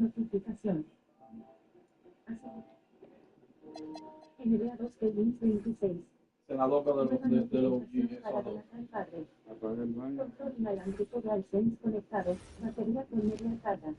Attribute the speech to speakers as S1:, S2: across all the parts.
S1: Notificación. NBA 2 que 26.
S2: Senador de los
S1: Para relajar padre. Control inalámbrico de iSense conectado. Batería con media carga.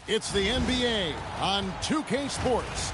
S3: It's the NBA on 2K Sports.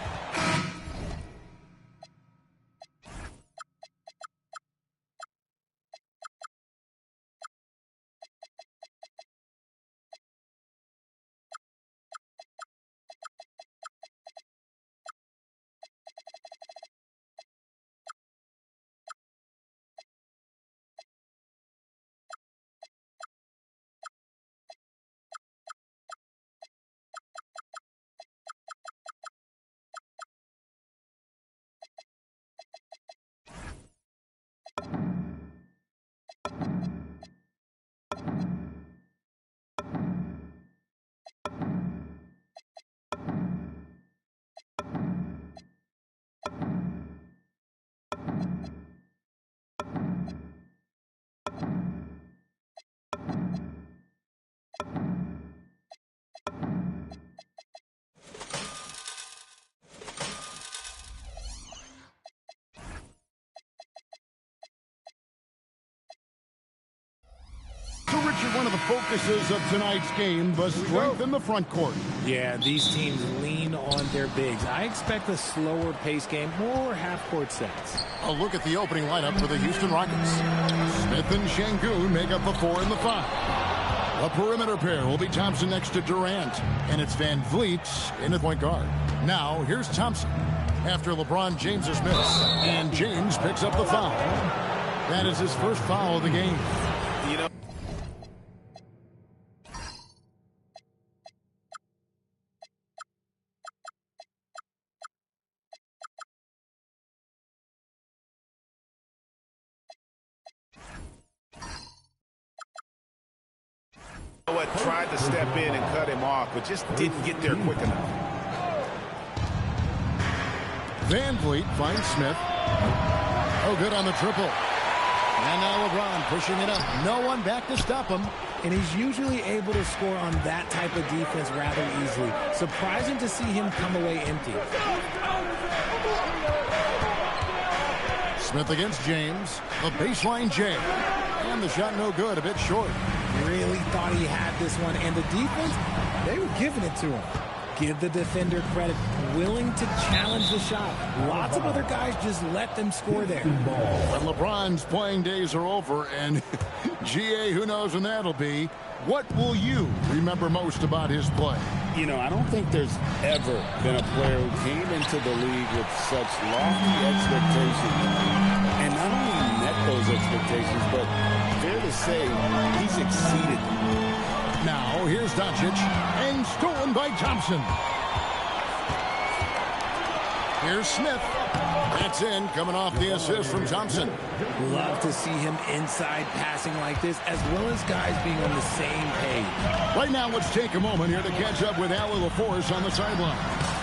S3: Richard, one of the focuses of tonight's game was strength in the front court.
S4: Yeah, these teams lean on their bigs. I expect a slower pace game, more half-court sets.
S3: A look at the opening lineup for the Houston Rockets. Smith and Şengün make up the 4 and the 5. A perimeter pair will be Thompson next to Durant, and it's Van Vliet in the point guard. Now, here's Thompson after LeBron James's miss, and James picks up the foul. That is his first foul of the game.
S5: You know, tried to step in and cut him off, but just didn't get there quick enough.
S3: Van Vliet finds Smith. Oh, good on the triple. And now LeBron pushing it up. No one back to stop him.
S4: And he's usually able to score on that type of defense rather easily. Surprising to see him come away empty.
S3: Smith against James. The baseline J. And the shot no good, a bit short.
S4: Really thought he had this one. And the defense, they were giving it to him. Give the defender credit. Willing to challenge the shot. Lots of other guys just let them score there.
S3: When LeBron's playing days are over, and GA, who knows when that'll be, what will you remember most about his play?
S6: You know, I don't think there's ever been a player who came into the league with such lofty expectations and not only met those expectations, but fair to say he's exceeded.
S3: Now, here's Doncic, and stolen by Thompson. Here's Smith. That's in, coming off the assist from Thompson.
S4: Love to see him inside passing like this, as well as guys being on the same page.
S3: Right now, let's take a moment here to catch up with Allie LaForce on the sideline.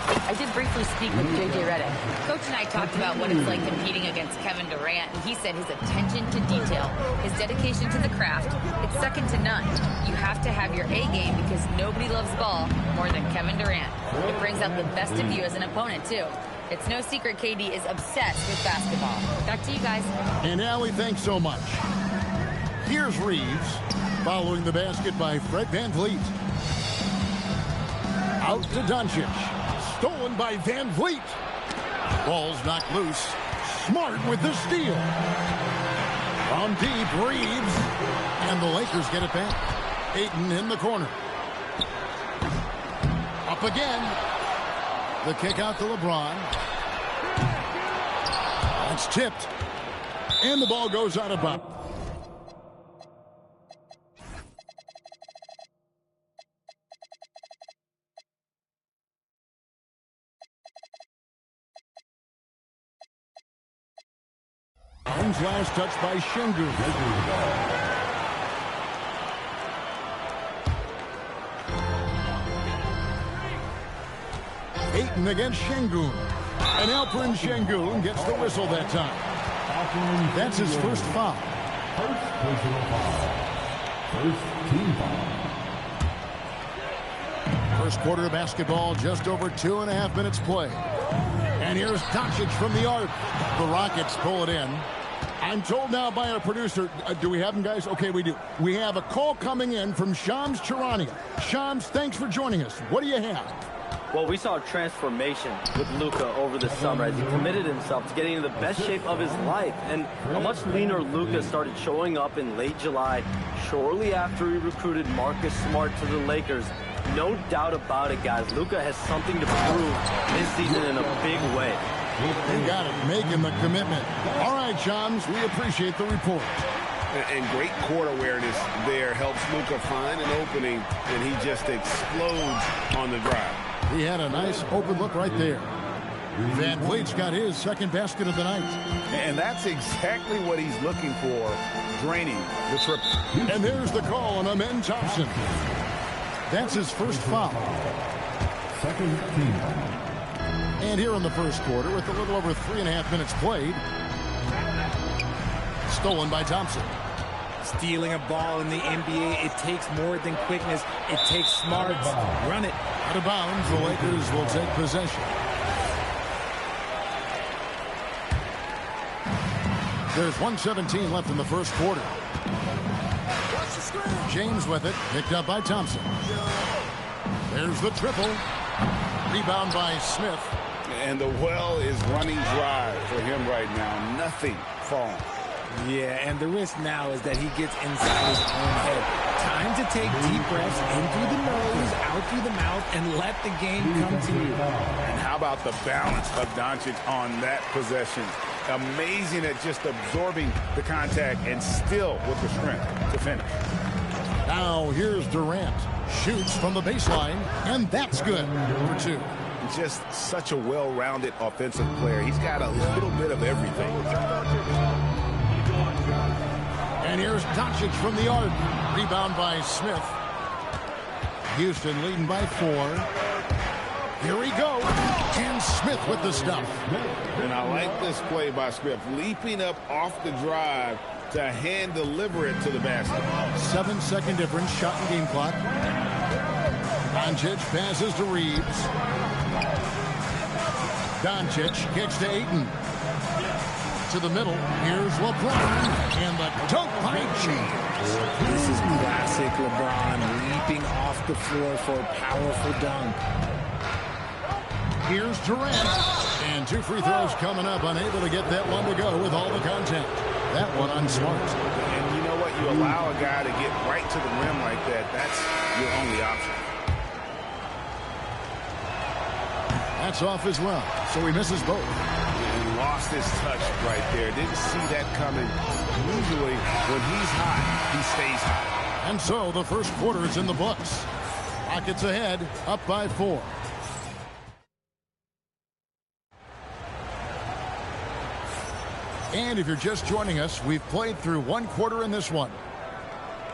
S7: I did briefly speak with J.J. Redick. Coach and I talked about what it's like competing against Kevin Durant, and he said his attention to detail, his dedication to the craft, it's second to none. You have to have your A game because nobody loves ball more than Kevin Durant. It brings out the best of you as an opponent, too. It's no secret KD is obsessed with basketball. Back to you guys.
S3: And Allie, thanks so much. Here's Reeves, following the basket by Fred VanVleet. Out to Doncic. Stolen by VanVleet. Ball's knocked loose. Smart with the steal. From deep, Reeves. And the Lakers get it back. Ayton in the corner. Up again. The kick out to LeBron. That's tipped. And the ball goes out of bounds. Last touch by Şengün. Ayton against Şengün. And Alperen Şengün gets the whistle that time. That's his first foul.
S8: First personal foul. First team foul.
S3: First quarter of basketball, just over 2.5 minutes play. And here's Doncic from the arc. The Rockets pull it in. I'm told now by our producer, do we have him, guys? Okay, we do. We have a call coming in from Shams Charania. Shams, thanks for joining us. What do you have?
S9: Well, we saw a transformation with Luka over the summer as he committed himself to getting into the best shape of his life. And a much leaner Luka started showing up in late July, shortly after he recruited Marcus Smart to the Lakers. No doubt about it, guys. Luka has something to prove this season in a big way.
S3: You got it, making the commitment. All right, Shams, we appreciate the report.
S6: And great court awareness there helps Luka find an opening, and he just explodes on the drive.
S3: He had a nice open look right there. Van Vliet's got his second basket of the night.
S5: And that's exactly what he's looking for, draining the triple.
S3: And there's the call on Amen Thompson. That's his first foul.
S8: Second team.
S3: And here in the first quarter, with a little over 3.5 minutes played, stolen by Thompson.
S4: Stealing a ball in the NBA, it takes more than quickness. It takes smarts. Run it.
S3: Out of bounds, the Lakers will take possession. There's 1:17 left in the first quarter. James with it, picked up by Thompson. There's the triple. Rebound by Smith.
S6: And the well is running dry for him right now. Nothing falling.
S4: Yeah, and the risk now is that he gets inside his own head. Time to take deep breaths in through the nose, out through the mouth, and let the game come to you.
S5: And how about the balance of Doncic on that possession? Amazing at just absorbing the contact and still with the strength to finish.
S3: Now here's Durant. Shoots from the baseline, and that's good for two.
S5: Just such a well-rounded offensive player. He's got a little bit of everything.
S3: And here's Doncic from the arc. Rebound by Smith. Houston leading by 4. Here we go. And Smith with the stuff.
S6: And I like this play by Smith, leaping up off the drive to hand deliver it to the basket.
S3: 7-second difference, shot and game clock. Doncic passes to Reeves. Doncic kicks to Ayton. To the middle, here's LeBron, and the dunk by James.
S4: This is classic LeBron, leaping off the floor for a powerful dunk.
S3: Here's Durant, and 2 free throws coming up, unable to get that one to go with all the contact. That one on Smart.
S5: And you know what? You allow a guy to get right to the rim like that. That's your only option.
S3: That's off as well, so he misses both.
S5: And lost his touch right there. Didn't see that coming. Usually, when he's hot, he stays hot.
S3: And so the first quarter is in the books. Rockets ahead, up by 4. And if you're just joining us, we've played through 1 quarter in this one.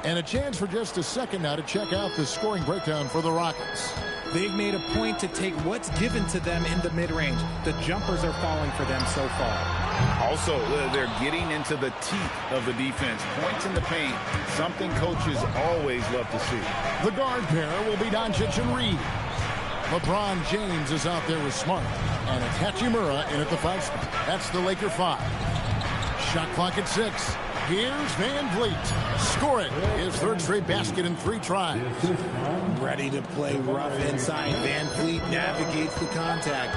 S3: And a chance for just a second now to check out the scoring breakdown for the Rockets.
S4: They've made a point to take what's given to them in the mid-range. The jumpers are falling for them so far.
S5: Also, they're getting into the teeth of the defense. Points in the paint, something coaches always love to see.
S3: The guard pair will be Doncic and Reed. LeBron James is out there with Smart. And it's Hachimura in at the 5 spot. That's the Laker 5. Shot clock at 6. Here's Van Vliet. Score it. His 3rd straight basket in 3 tries.
S4: Ready to play rough inside. Van Vliet navigates the contact.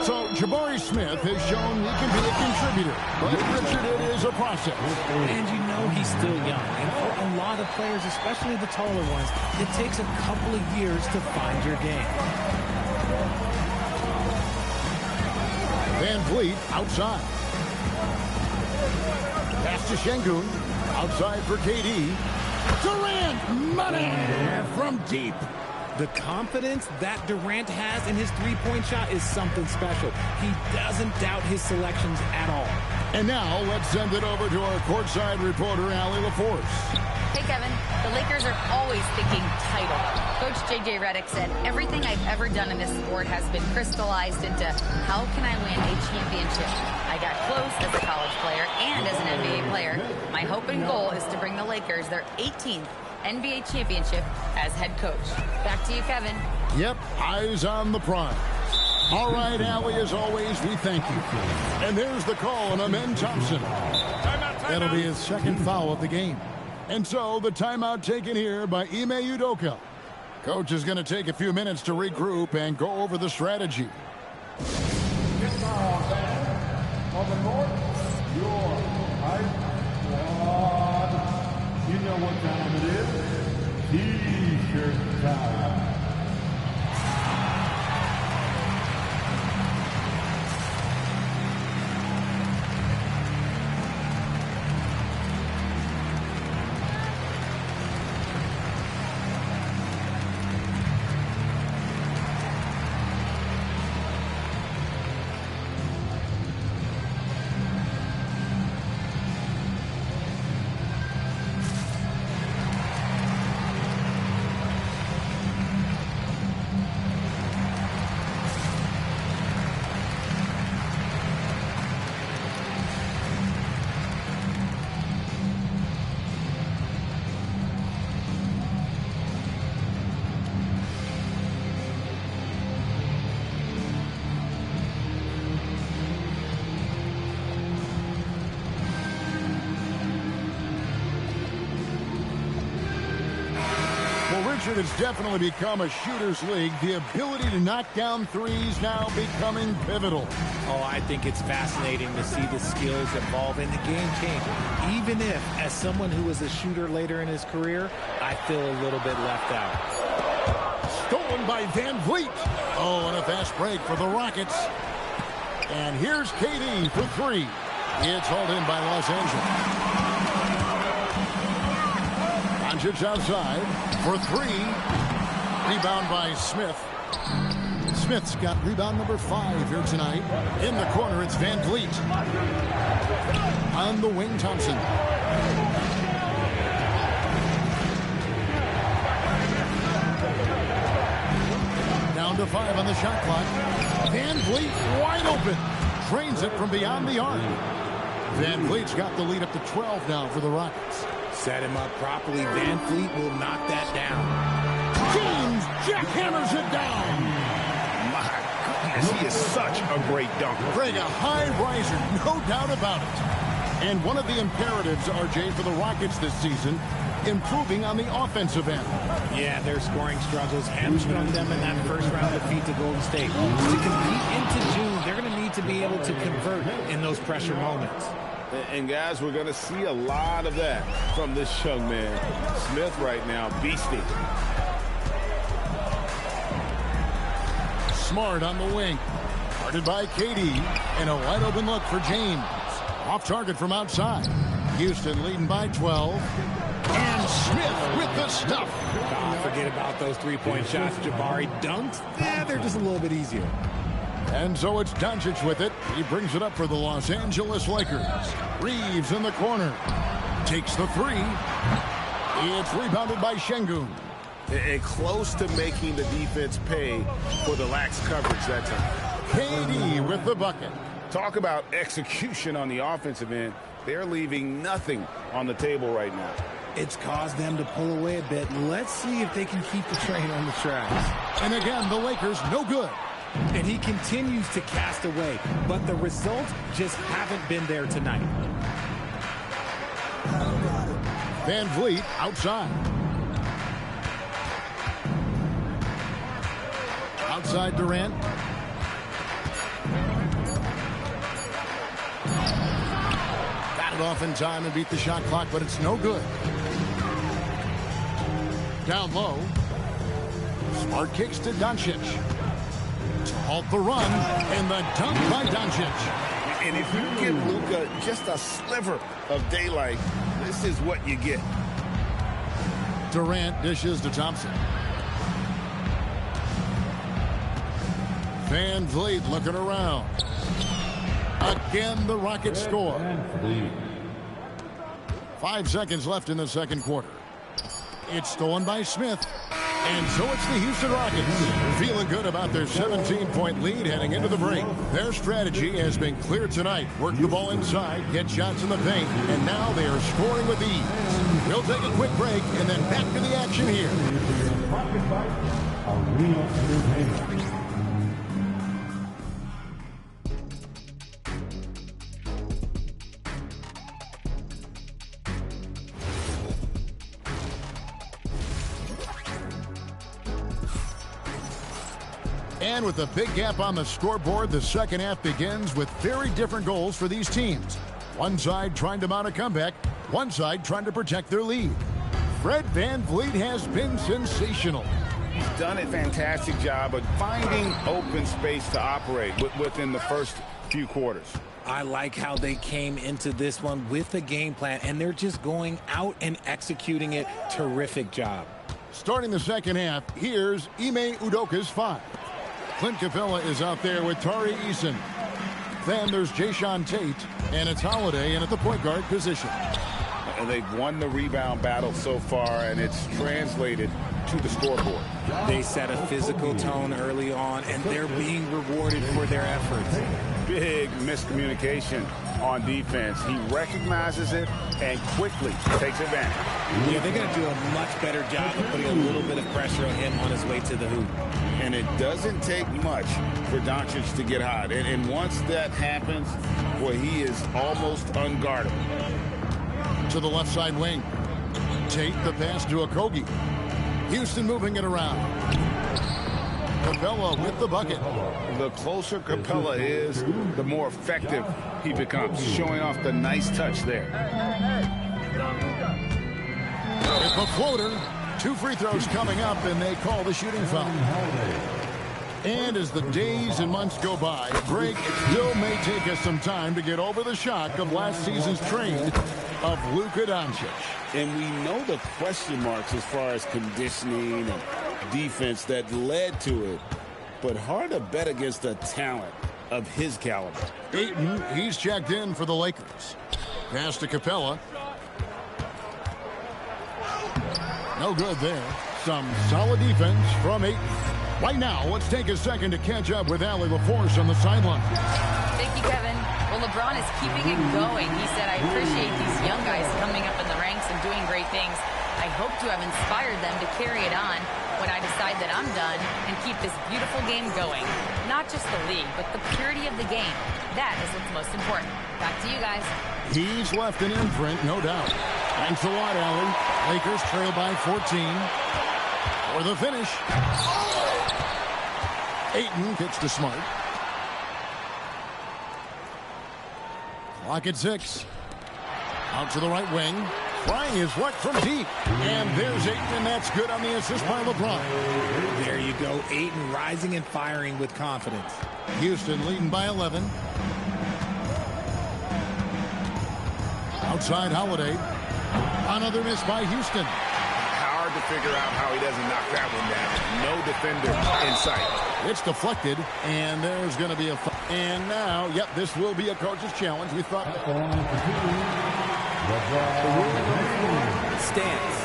S3: So Jabari Smith has shown he can be a contributor. But Richard, it is a process.
S4: And you know he's still young. And for a lot of players, especially the taller ones, it takes a couple of years to find your game.
S3: Van Vliet outside. Pass to Şengün. Outside for KD. Durant, money from deep.
S4: The confidence that Durant has in his three-point shot is something special. He doesn't doubt his selections at all.
S3: And now let's send it over to our courtside reporter, Allie LaForce.
S7: Hey, Kevin. The Lakers are always thinking title. Coach J.J. Redick said, everything I've ever done in this sport has been crystallized into how can I win a championship. I got close as a college player and as an NBA player. My hope and goal is to bring the Lakers their 18th NBA championship as head coach. Back to you, Kevin.
S3: Yep, eyes on the prize. All right, Allie, as always, we thank you. And there's the call on Amen Thompson.
S5: Timeout.
S3: That'll be his second foul of the game. And so the timeout taken here by Ime Udoka. Coach is going to take a few minutes to regroup and go over the strategy.
S8: On the north, your high squad. You know what time it is. T-shirt time.
S3: It's definitely become a shooter's league. The ability to knock down threes now becoming pivotal.
S4: Oh, I think it's fascinating to see the skills evolve and the game change. Even if, as someone who was a shooter later in his career, I feel a little bit left out.
S3: Stolen by Van Vliet. Oh, and a fast break for the Rockets. And here's KD for three. It's hauled in by Los Angeles. Doncic outside for three. Rebound by Smith. Smith's got rebound number 5 here tonight. In the corner, it's Van Vliet. On the wing, Thompson. Down to 5 on the shot clock. Van Vliet wide open. Drains it from beyond the arc. Van Vliet's got the lead up to 12 now for the Rockets.
S4: Set him up properly. Van Vliet will knock that down.
S3: James jackhammers it down.
S5: My goodness, he is such a great dunker.
S3: Greg, a high riser, no doubt about it. And one of the imperatives, RJ, for the Rockets this season, improving on the offensive end.
S4: Yeah, their scoring struggles hamstrung them in that first round defeat to Golden State. To compete into June, they're going to need to be able to convert in those pressure moments.
S5: And guys, we're going to see a lot of that from this young man. Smith right now, beasting.
S3: Smart on the wing. Guarded by KD. And a wide open look for James. Off target from outside. Houston leading by 12. And Smith with the stuff.
S4: Forget about those three-point shots. Jabari dunks. They're just a little bit easier.
S3: And so it's Doncic with it. He brings it up for the Los Angeles Lakers. Reeves in the corner. Takes the three. It's rebounded by Şengün.
S5: And close to making the defense pay for the lax coverage that time.
S3: KD with the bucket.
S5: Talk about execution on the offensive end. They're leaving nothing on the table right now.
S4: It's caused them to pull away a bit. Let's see if they can keep the train on the tracks.
S3: And again, the Lakers no good.
S4: And he continues to cast away, but the results just haven't been there tonight.
S3: Van Vliet outside. Outside Durant. Got it off in time and beat the shot clock, but it's no good. Down low. Smart kicks to Doncic. To halt the run, and the dunk by Doncic.
S5: And if you give Luka just a sliver of daylight, this is what you get.
S3: Durant dishes to Thompson. Van Vliet looking around. Again, the Rockets score. 5 seconds left in the second quarter. It's stolen by Smith. And so it's the Houston Rockets feeling good about their 17-point lead heading into the break. Their strategy has been clear tonight. Work the ball inside, get shots in the paint, and now they are scoring with ease. We'll take a quick break and then back to the action here. And with a big gap on the scoreboard, the second half begins with very different goals for these teams. One side trying to mount a comeback, one side trying to protect their lead. Fred VanVleet has been sensational.
S5: He's done a fantastic job of finding open space to operate within the first few quarters.
S4: I like how they came into this one with a game plan, and they're just going out and executing it. Terrific job.
S3: Starting the second half, here's Ime Udoka's 5. Clint Capella is out there with Tari Eason. Then there's Jayshawn Tate, and it's Holiday in at the point guard position.
S5: And they've won the rebound battle so far, and it's translated to the scoreboard.
S4: They set a physical tone early on, and they're being rewarded for their efforts.
S5: Big miscommunication on defense. He recognizes it and quickly takes advantage.
S4: Yeah, they're going to do a much better job of putting a little bit of pressure on him on his way to the hoop.
S5: And it doesn't take much for Doncic to get hot. And once that happens, boy, he is almost unguardable.
S3: To the left side wing. Tate the pass to Okogie. Houston moving it around. Capella with the bucket.
S5: The closer Capella is, the more effective he becomes, showing off the nice touch there.
S3: With the floater, 2 free throws coming up, and they call the shooting foul. And as the days and months go by, Greg, it still may take us some time to get over the shock of last season's trade of Luka Doncic.
S6: And we know the question marks as far as conditioning and defense that led to it. But hard to bet against a talent of his caliber.
S3: Ayton, he's checked in for the Lakers. Pass to Capella. No good there. Some solid defense from Ayton. Right now, let's take a second to catch up with Allie LaForce on the sideline.
S7: Thank you, Kevin. Well, LeBron is keeping it going. He said, I appreciate these young guys coming up in the ranks and doing great things. I hope to have inspired them to carry it on when I decide that I'm done and keep this beautiful game going. Not just the league, but the purity of the game. That is what's most important. Back to you guys.
S3: He's left an imprint, no doubt. Thanks a lot, Allie. Lakers trail by 14. For the finish. Ayton gets to Smart. Clock at 6. Out to the right wing. Trying his luck from deep. And there's Ayton, and that's good on the assist by LeBron.
S4: There you go. Ayton rising and firing with confidence.
S3: Houston leading by 11. Outside Holiday. Another miss by Houston.
S5: Hard to figure out how he doesn't knock that one down. No defender in sight.
S3: It's deflected, and there's going to be a... And now, yep, this will be a coach's challenge. We thought...
S4: Stance.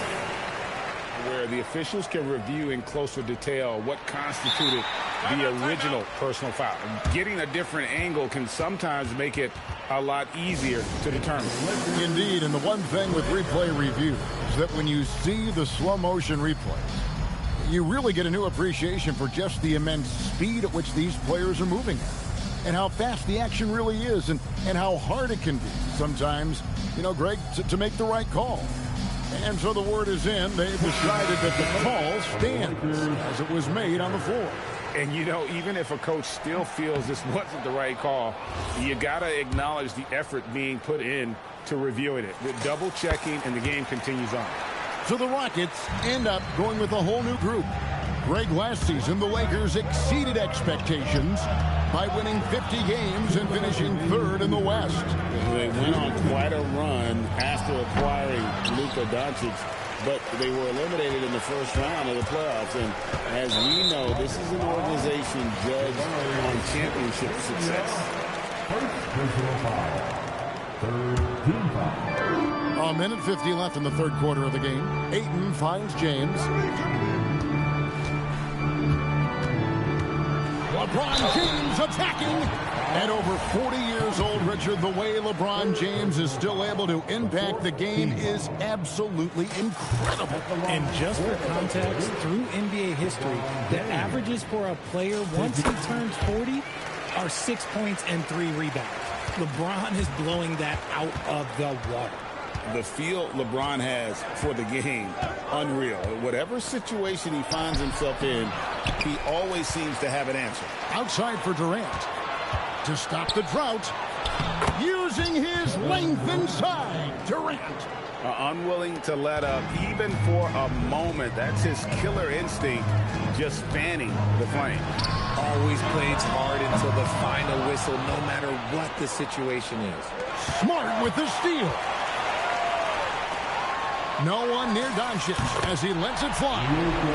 S5: Where the officials can review in closer detail what constituted the original personal foul. Getting a different angle can sometimes make it a lot easier to determine.
S3: Indeed, and the one thing with replay review is that when you see the slow motion replays, you really get a new appreciation for just the immense speed at which these players are moving at, and how fast the action really is, and how hard it can be sometimes, you know, Greg, to make the right call. And so the word is in. They've decided that the call stands as it was made on the floor.
S5: And, you know, even if a coach still feels this wasn't the right call, you got to acknowledge the effort being put in to reviewing it. The double checking, and the game continues on.
S3: So the Rockets end up going with a whole new group. Greg, last season, the Lakers exceeded expectations by winning 50 games and finishing 3rd in the West.
S6: They went on quite a run after acquiring Luka Doncic, but they were eliminated in the first round of the playoffs. And as we know, this is an organization judged on championship success.
S3: A minute 50 left in the 3rd quarter of the game. Ayton finds James. LeBron James attacking. At over 40 years old, Richard, the way LeBron James is still able to impact the game is absolutely incredible.
S4: And just for context, through NBA history, the averages for a player once he turns 40 are 6 points and 3 rebounds. LeBron is blowing that out of the water.
S6: The feel LeBron has for the game unreal. Whatever situation he finds himself in, he always seems to have an answer.
S3: Outside for Durant. To stop the drought, using his length inside. Durant.
S6: Unwilling to let up even for a moment. That's his killer instinct, just fanning the flame.
S4: Always plays hard until the final whistle, no matter what the situation is.
S3: Smart with the steal. No one near Doncic as he lets it fly.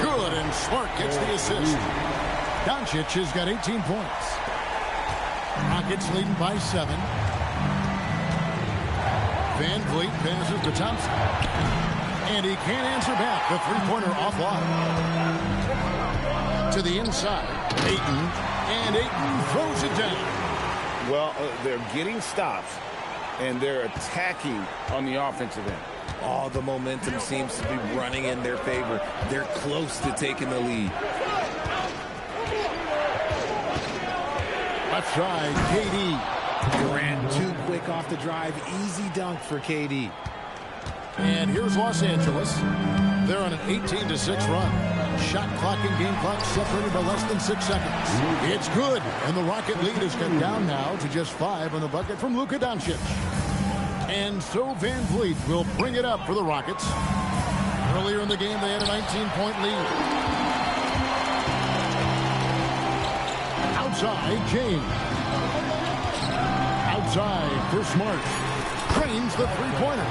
S3: Good, and Smart gets the assist. Doncic has got 18 points. Rockets leading by 7. Van Vliet passes to Thompson. And he can't answer back. The three-pointer offline. To the inside. Ayton. And Ayton throws it down.
S6: Well, they're getting stops, and they're attacking on the offensive end.
S4: All the momentum seems to be running in their favor. They're close to taking the lead.
S3: Left side, KD.
S4: Durant too quick off the drive. Easy dunk for KD.
S3: And here's Los Angeles. They're on an 18-6 run. Shot clock and game clock separated by less than 6 seconds. It's good, and the Rocket lead is cut down now to just 5 on the bucket from Luka Doncic. And so Van Vliet will bring it up for the Rockets. Earlier in the game, they had a 19-point lead. Outside, James. Outside for Smart. Trains the three-pointer.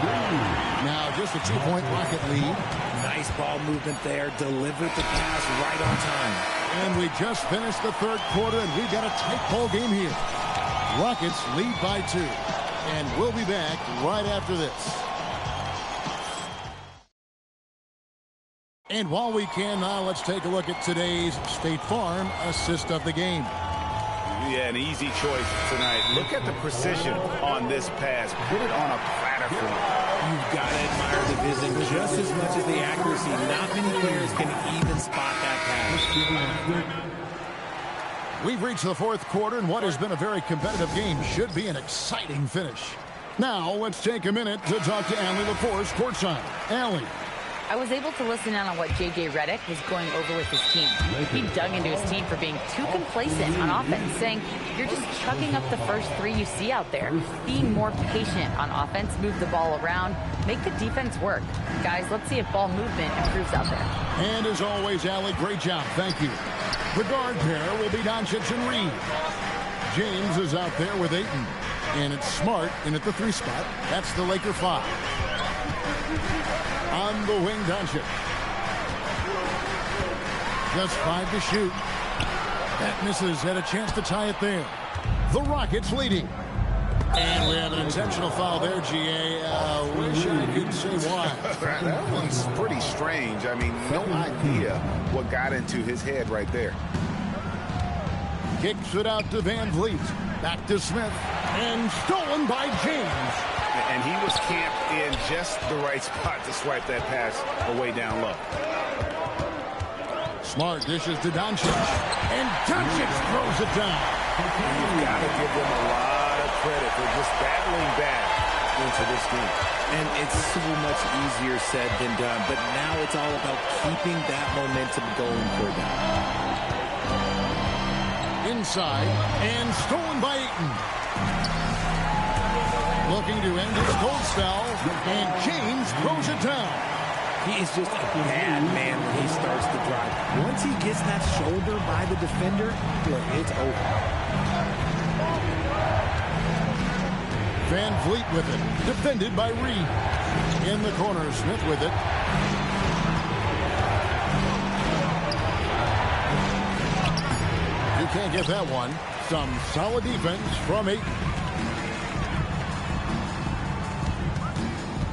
S3: Now just a 2-point Rocket lead.
S4: Nice ball movement there. Delivered the pass right on time.
S3: And we just finished the third quarter, and we've got a tight ball game here. Rockets lead by 2. And we'll be back right after this. And while we can now, let's take a look at today's State Farm assist of the game.
S6: Yeah, an easy choice tonight. Look at the precision on this pass. Put it on a platter for him.
S4: You've got to admire the vision just as much as the accuracy. Not many players can even spot that pass.
S3: We've reached the fourth quarter, and what has been a very competitive game should be an exciting finish. Now, let's take a minute to talk to Allie LaForce courtside. Allie.
S7: I was able to listen in on what J.J. Redick was going over with his team. He dug into his team for being too complacent on offense, saying, you're just chucking up the first 3 you see out there. Being more patient on offense, move the ball around, make the defense work. Guys, let's see if ball movement improves out there.
S3: And as always, Allie, great job. Thank you. The guard pair will be Doncic and Reed. James is out there with Ayton. And it's Smart in at the 3 spot. That's the Laker 5. On the wing, Doncic. Just 5 to shoot. That misses. Had a chance to tie it there. The Rockets leading. And we have an intentional foul there, G.A. Wish I could say why.
S6: That one's pretty strange. I mean, no idea what got into his head right there.
S3: Kicks it out to Van Vliet. Back to Smith. And stolen by James.
S6: And he was camped in just the right spot to swipe that pass away down low.
S3: Smart dishes to Doncic. And Doncic throws it down.
S6: You've got to give them a lot of credit for just battling back into this game.
S4: And it's so much easier said than done. But now it's all about keeping that momentum going for them.
S3: Inside. And stolen by Ayton. Looking to end his cold spell, and James throws it down.
S4: He is just a bad man when he starts to drive. Once he gets that shoulder by the defender, look, it's over.
S3: Van Vliet with it, defended by Reed. In the corner, Smith with it. You can't get that one. Some solid defense from Ayton.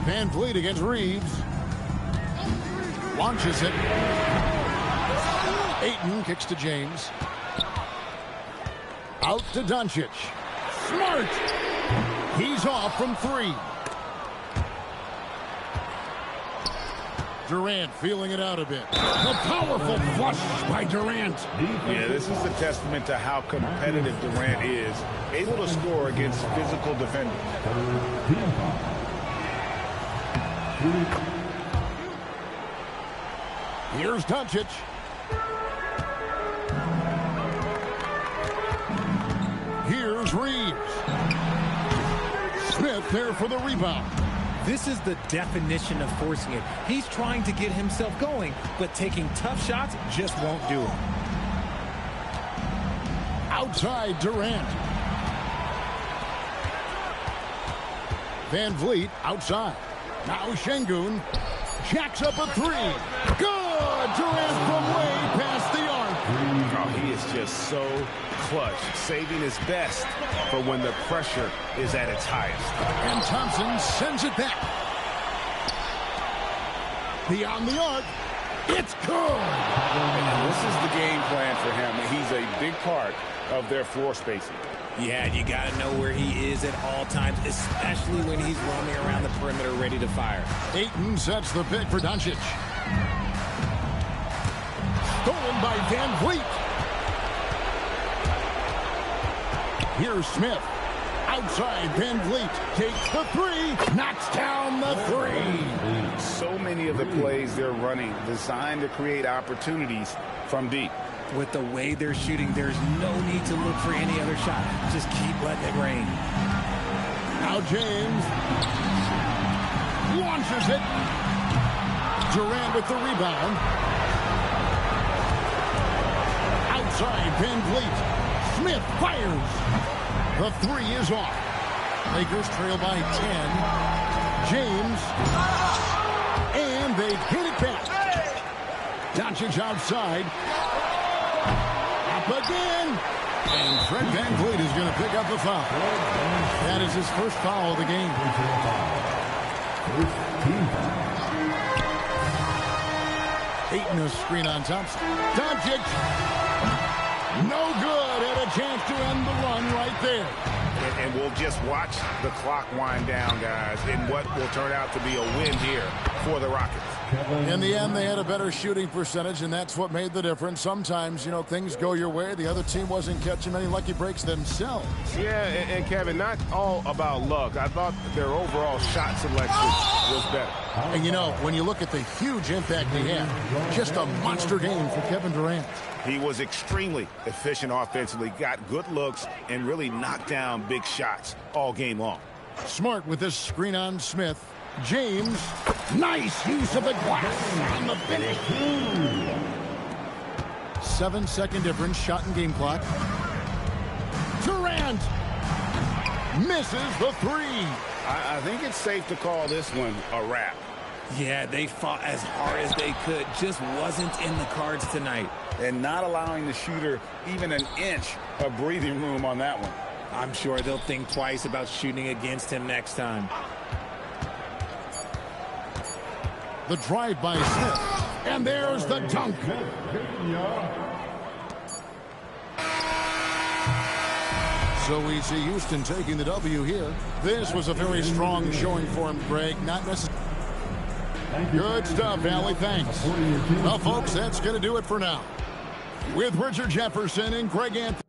S3: Van Vliet against Reeves. Launches it. Ayton kicks to James. Out to Doncic. Smart! He's off from 3. Durant feeling it out a bit. The powerful flush by Durant.
S6: Yeah, this is a testament to how competitive Durant is. Able to score against physical defenders.
S3: Here's Doncic. Here's Reeves. Smith there for the rebound.
S4: This is the definition of forcing it. He's trying to get himself going, but taking tough shots just won't do it.
S3: Outside Durant. Van Vliet outside. Now Şengün jacks up a three. Good! Durant from way past the arc.
S5: Oh, he is just so clutch, saving his best for when the pressure is at its highest.
S3: And Thompson sends it back. Beyond the arc. It's good!
S5: And this is the game plan for him. He's a big part of their floor spacing.
S4: Yeah, you got to know where he is at all times, especially when he's roaming around the perimeter ready to fire.
S3: Ayton sets the pick for Doncic. Stolen by Van Vliet. Here's Smith. Outside, Van Vliet takes the three. Knocks down the three.
S5: So many of the plays they're running designed to create opportunities from deep.
S4: With the way they're shooting, there's no need to look for any other shot. Just keep letting it rain.
S3: Now James launches it. Durant with the rebound. Outside, Van Vliet. Smith fires. The three is off. Lakers trail by 10. James. And they hit it back. Doncic outside. Up again. And Fred Van Vliet is going to pick up the foul. That is his first foul of the game. Ayton a screen on Thompson. Doncic. No good. Had a chance to end the run right there.
S5: And we'll just watch the clock wind down, guys, in what will turn out to be a win here for the Rockets.
S3: In the end, they had a better shooting percentage, and that's what made the difference. Sometimes, you know, things go your way. The other team wasn't catching many lucky breaks themselves.
S5: Yeah, and Kevin, not all about luck. I thought their overall shot selection was better.
S3: And, you know, when you look at the huge impact he had, just a monster game for Kevin Durant.
S5: He was extremely efficient offensively, got good looks, and really knocked down big shots all game long.
S3: Smart with this screen on Smith. James, nice use of the glass on the finish. 7-second difference, shot and game clock. Durant misses the three.
S5: I think it's safe to call this one a wrap.
S4: Yeah, they fought as hard as they could. Just wasn't in the cards tonight.
S5: And not allowing the shooter even an inch of breathing room on that one.
S4: I'm sure they'll think twice about shooting against him next time.
S3: The drive by Smith. And there's the dunk. So we see Houston taking the W here. This was a very strong showing for him, Greg. Not necessarily. Good stuff, Allie. Thanks. Well, folks, that's going to do it for now. With Richard Jefferson and Greg Anthony.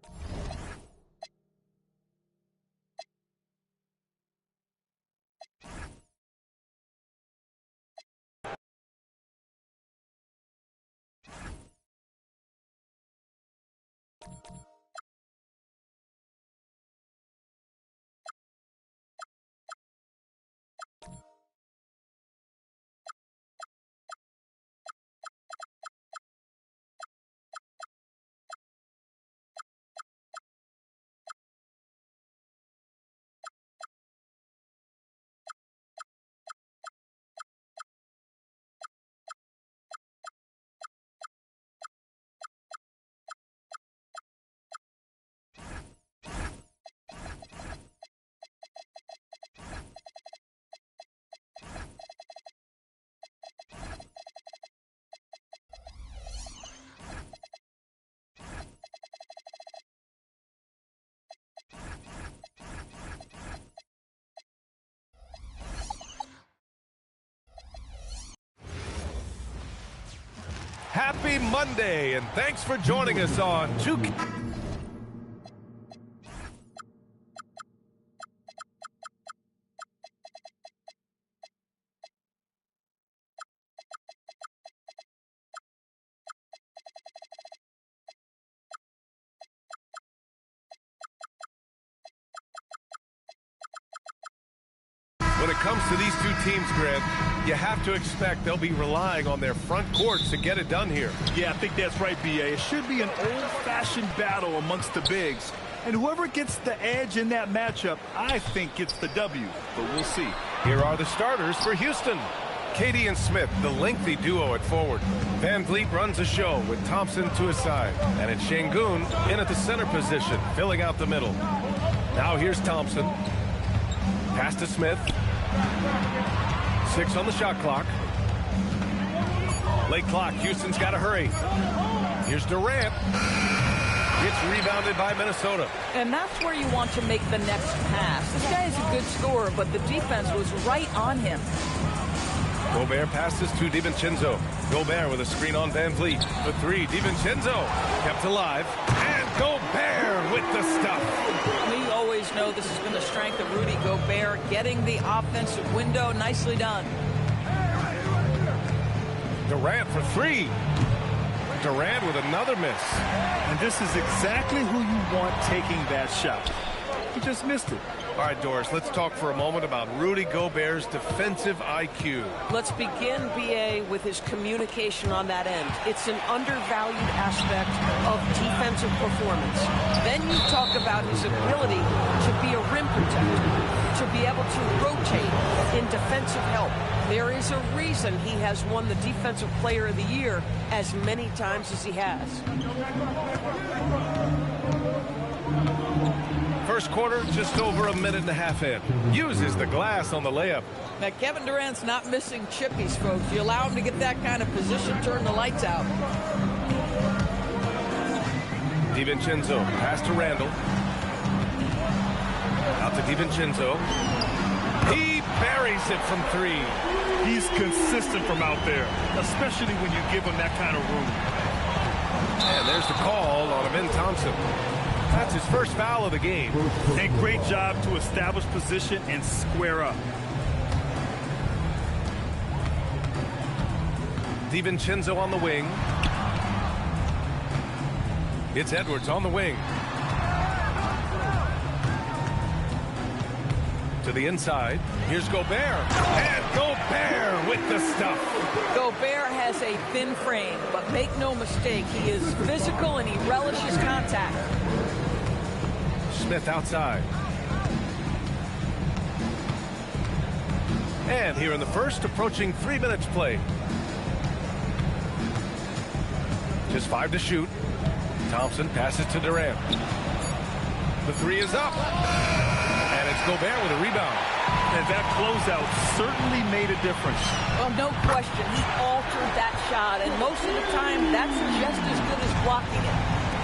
S10: Happy Monday, and thanks for joining us on Jugando. When it comes to these two teams, Grant, you have to expect they'll be relying on their front courts to get it done here.
S11: Yeah, I think that's right, B.A. It should be an old-fashioned battle amongst the bigs. And whoever gets the edge in that matchup, I think gets the W. But we'll see.
S10: Here are the starters for Houston. Katie and Smith, the lengthy duo at forward. Van Vliet runs the show with Thompson to his side. And it's Şengün in at the center position, filling out the middle. Now here's Thompson. Pass to Smith. 6 on the shot clock. Late clock. Houston's got to hurry. Here's Durant. It's rebounded by Minnesota.
S12: And that's where you want to make the next pass. This guy is a good scorer, but the defense was right on him.
S10: Gobert passes to DiVincenzo. Gobert with a screen on Van Vliet. The 3, DiVincenzo kept alive. And Gobert with the stuff.
S12: We always know this has been the strength of Rudy Gobert, getting the offensive window. Nicely done.
S10: Durant for 3. Durant with another miss.
S11: And this is exactly who you want taking that shot. He just missed it.
S10: All right, Doris, let's talk for a moment about Rudy Gobert's defensive IQ.
S13: Let's begin, B.A., with his communication on that end. It's an undervalued aspect of defensive performance. Then you talk about his ability to be a rim protector, to be able to rotate in defensive help. There is a reason he has won the Defensive Player of the Year as many times as he has.
S10: First quarter, just over a minute and a half in. Uses the glass on the layup.
S12: Now, Kevin Durant's not missing chippies, folks. You allow him to get that kind of position, turn the lights out.
S10: DiVincenzo, pass to Randall. Out to DiVincenzo. He buries it from 3.
S11: He's consistent from out there, especially when you give him that kind of room.
S10: And there's the call on Amin Thompson. That's his first foul of the game.
S11: And great job to establish position and square up.
S10: DiVincenzo on the wing. It's Edwards on the wing. To the inside. Here's Gobert. And Gobert with the stuff.
S12: Gobert has a thin frame, but make no mistake, he is physical and he relishes contact.
S10: Smith outside. And here in the first, approaching 3 minutes played. Just 5 to shoot. Thompson passes to Durant. The 3 is up. And it's Gobert with a rebound.
S11: And that closeout certainly made a difference.
S12: Well, no question. He altered that shot, and most of the time, that's just as good as blocking it.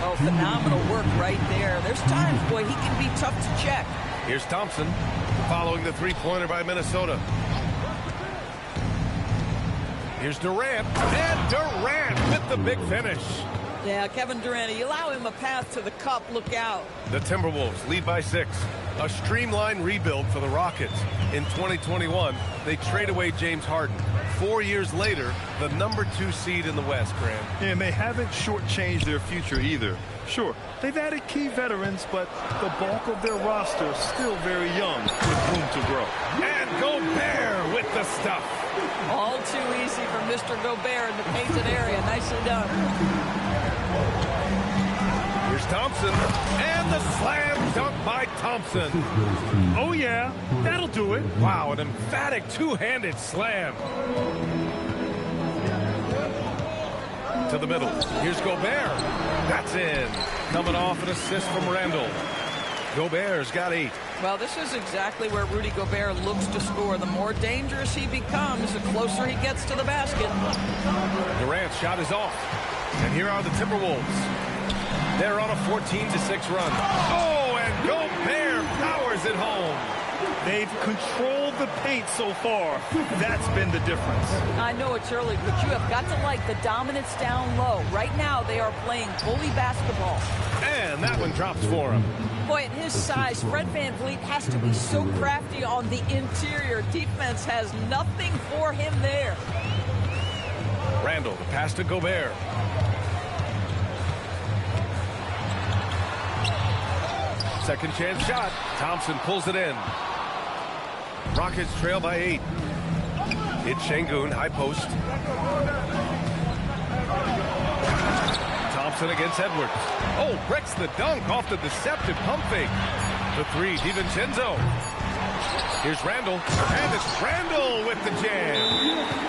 S12: Oh, phenomenal work right there. There's times, boy, he can be tough to check.
S10: Here's Thompson following the three-pointer by Minnesota. Here's Durant. And Durant with the big finish.
S12: Yeah, Kevin Durant, you allow him a path to the cup, look out.
S10: The Timberwolves lead by 6. A streamlined rebuild for the Rockets. In 2021, they trade away James Harden. 4 years later, the number 2 seed in the West, Grant.
S11: And they haven't shortchanged their future either. Sure, they've added key veterans, but the bulk of their roster is still very young with room to grow.
S10: And Gobert with the stuff.
S12: All too easy for Mr. Gobert in the painted area. Nicely done.
S10: Here's Thompson, and the slam dunk by Thompson.
S11: Oh, yeah, that'll do it.
S10: Wow, an emphatic two-handed slam. To the middle. Here's Gobert. That's in. Coming off an assist from Randall. Gobert's got 8.
S12: Well, this is exactly where Rudy Gobert looks to score. The more dangerous he becomes, the closer he gets to the basket.
S10: Durant's shot is off. And here are the Timberwolves. They're on a 14-6 run. Oh, and Gobert powers it home.
S11: They've controlled the paint so far. That's been the difference.
S12: I know it's early, but you have got to like the dominance down low. Right now, they are playing bully basketball.
S10: And that one drops for him.
S12: Boy, at his size, Fred VanVleet has to be so crafty on the interior. Defense has nothing for him there.
S10: Randall, the pass to Gobert. Second chance shot. Thompson pulls it in. Rockets trail by 8. It's Şengün, high post. Thompson against Edwards. Oh, breaks the dunk off the deceptive pump fake. The 3, DiVincenzo. Here's Randall, and it's Randall with the jam.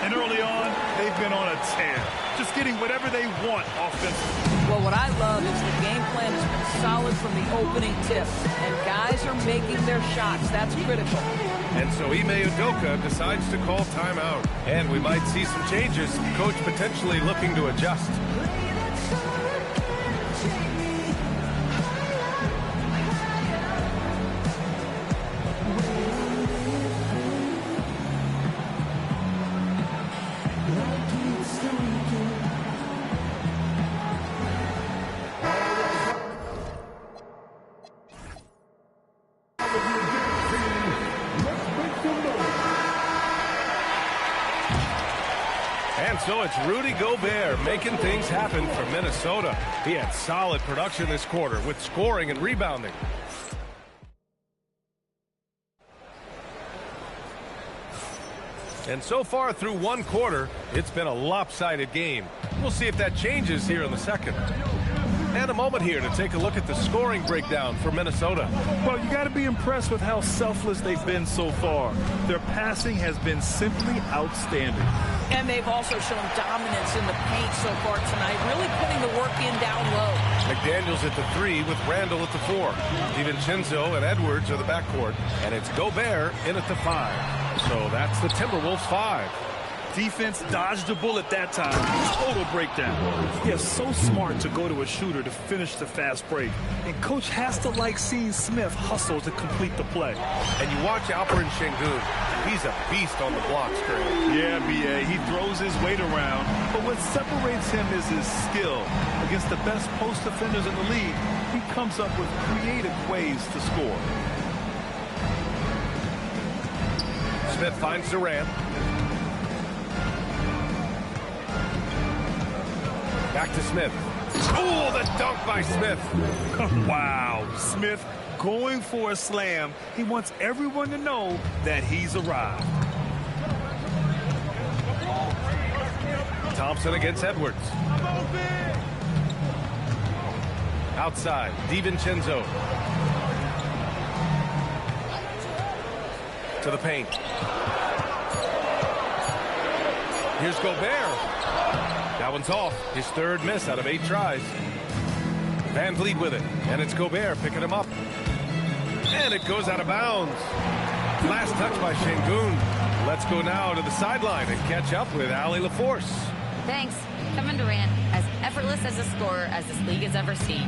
S11: And early on, they've been on a tear, just getting whatever they want offensively.
S12: Well, what I love is the game plan has been solid from the opening tip, and guys are making their shots. That's critical.
S10: And so Ime Udoka decides to call timeout. And we might see some changes. Coach potentially looking to adjust. So it's Rudy Gobert making things happen for Minnesota. He had solid production this quarter with scoring and rebounding. And so far through one quarter, it's been a lopsided game. We'll see if that changes here in the second. And a moment here to take a look at the scoring breakdown for Minnesota.
S11: Well, you got to be impressed with how selfless they've been so far. Their passing has been simply outstanding.
S12: And they've also shown dominance in the paint so far tonight, really putting the work in down low.
S10: McDaniels at the 3 with Randall at the 4. DiVincenzo and Edwards are the backcourt. And it's Gobert in at the 5. So that's the Timberwolves 5.
S11: Defense dodged a bullet that time. Total breakdown. Yeah, so smart to go to a shooter to finish the fast break. And coach has to like seeing Smith hustle to complete the play.
S10: And you watch Alperen Şengün. He's a beast on the blocks, Greg.
S11: Yeah, B.A. He throws his weight around. But what separates him is his skill. Against the best post defenders in the league, he comes up with creative ways to score.
S10: Smith finds Durant. Back to Smith. Oh, the dunk by Smith.
S11: Wow. Smith going for a slam. He wants everyone to know that he's arrived.
S10: Thompson against Edwards. Outside, DiVincenzo. To the paint. Here's Gobert. That one's off. His third miss out of 8 tries. Van Vliet with it. And it's Gobert picking him up. And it goes out of bounds. Last touch by Şengün. Let's go now to the sideline and catch up with Allie LaForce.
S7: Thanks. Kevin Durant, as effortless as a scorer as this league has ever seen.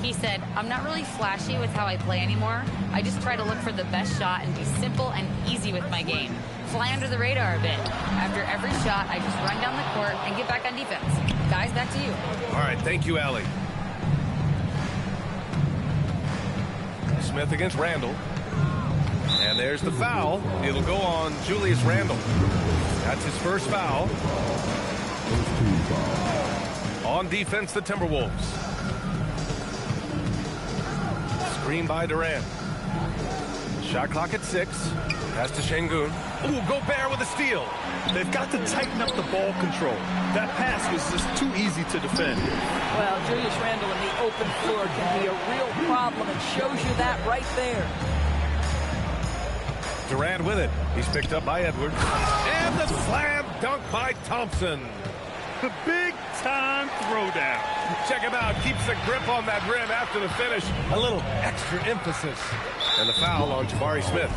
S7: He said, I'm not really flashy with how I play anymore. I just try to look for the best shot and be simple and easy with my game. Fly under the radar a bit. After every shot, I just run down the court and get back on defense. Guys, back to you.
S10: All right, thank you, Allie. Smith against Randall. And there's the foul. It'll go on Julius Randall. That's his first foul. On defense, the Timberwolves. Screen by Durant. Shot clock at 6. Pass to Şengün. Ooh, Gobert with a steal.
S11: They've got to tighten up the ball control. That pass was just too easy to defend.
S12: Well, Julius Randle in the open floor can be a real problem and shows you that right there.
S10: Durant with it. He's picked up by Edwards. And the slam dunk by Thompson.
S11: The big-time throwdown.
S10: Check him out. Keeps the grip on that rim after the finish. A little extra emphasis. And the foul on Jabari Smith.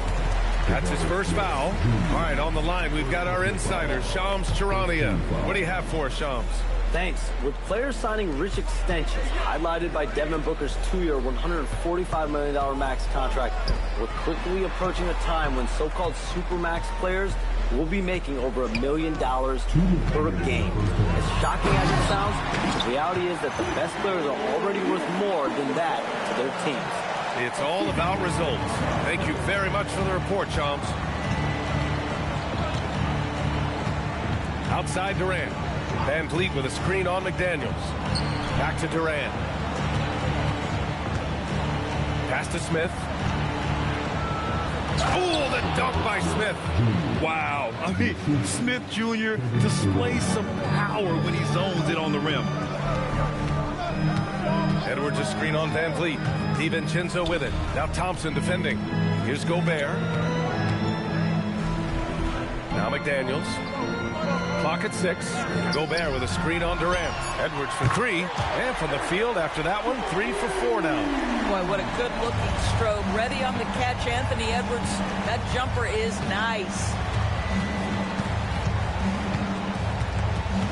S10: That's his first foul. All right, on the line, we've got our insider, Shams Charania. What do you have for us, Shams?
S9: Thanks. With players signing rich extensions, highlighted by Devin Booker's 2-year, $145 million max contract, we're quickly approaching a time when so-called supermax players will be making over $1 million per game. As shocking as it sounds, the reality is that the best players are already worth more than that to their teams.
S10: It's all about results. Thank you very much for the report, Shams. Outside Durant. Van Vliet with a screen on McDaniels. Back to Durant. Pass to Smith. Oh, the dunk by Smith.
S11: Wow. I mean, Smith Jr. displays some power when he zones it on the rim.
S10: Edwards a screen on Van Vliet. DiVincenzo with it. Now Thompson defending. Here's Gobert. Now McDaniels. Clock at 6. Gobert with a screen on Durant. Edwards for 3. And from the field after that one, 3 for 4 now.
S12: Boy, what a good-looking strobe. Ready on the catch, Anthony Edwards. That jumper is nice.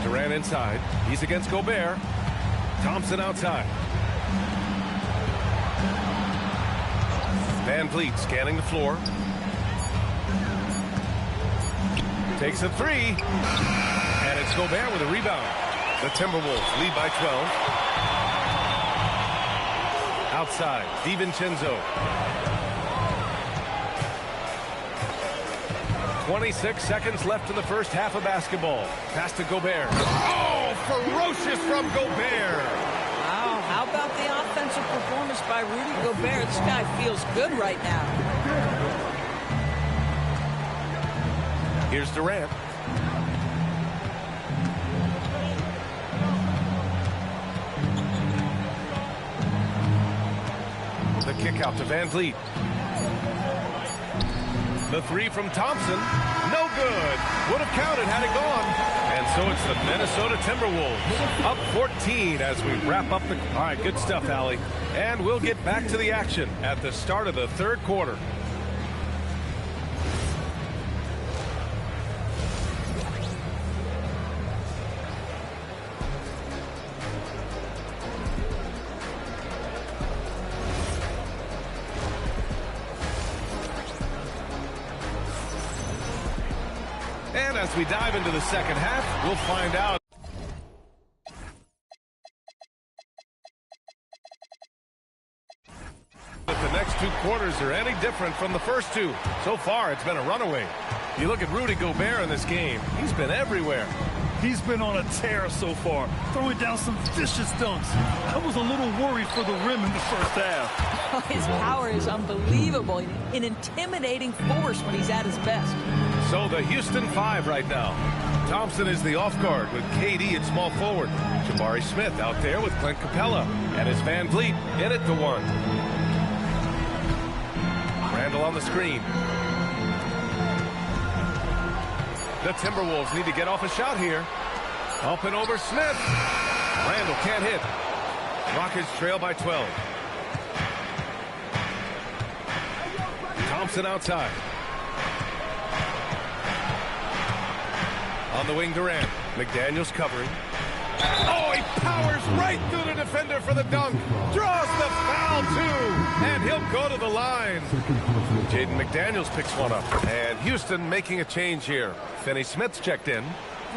S10: Durant inside. He's against Gobert. Thompson outside. Van Vliet scanning the floor. Takes a 3. And it's Gobert with a rebound. The Timberwolves lead by 12. Outside, DiVincenzo. 26 seconds left in the first half of basketball. Pass to Gobert. Oh, ferocious from Gobert.
S12: Wow, how about the offensive performance by Rudy Gobert? This guy feels good right now.
S10: Here's Durant. The kick out to Van Vliet. The 3 from Thompson. No good. Would have counted had it gone. And so it's the Minnesota Timberwolves up 14 as we wrap up the... All right, good stuff, Allie. And we'll get back to the action at the start of the third quarter. And as we dive into the second half, we'll find out if the next 2 quarters are any different from the first 2. So far, it's been a runaway. You look at Rudy Gobert in this game. He's been everywhere.
S11: He's been on a tear so far, throwing down some vicious dunks. I was a little worried for the rim in the first half.
S12: His power is unbelievable, an intimidating force when he's at his best.
S10: So the Houston 5 right now. Thompson is the off guard with KD at small forward. Jabari Smith out there with Clint Capella. And it's Van Vliet in at the 1. Randall on the screen. The Timberwolves need to get off a shot here. Up and over Smith. Randall can't hit. Rockets trail by 12. Thompson outside. On the wing, Durant. McDaniels covering. Oh, he powers right through the defender for the dunk. Draws the foul, too. And he'll go to the line. Jaden McDaniels picks one up. And Houston making a change here. Finney Smith's checked in.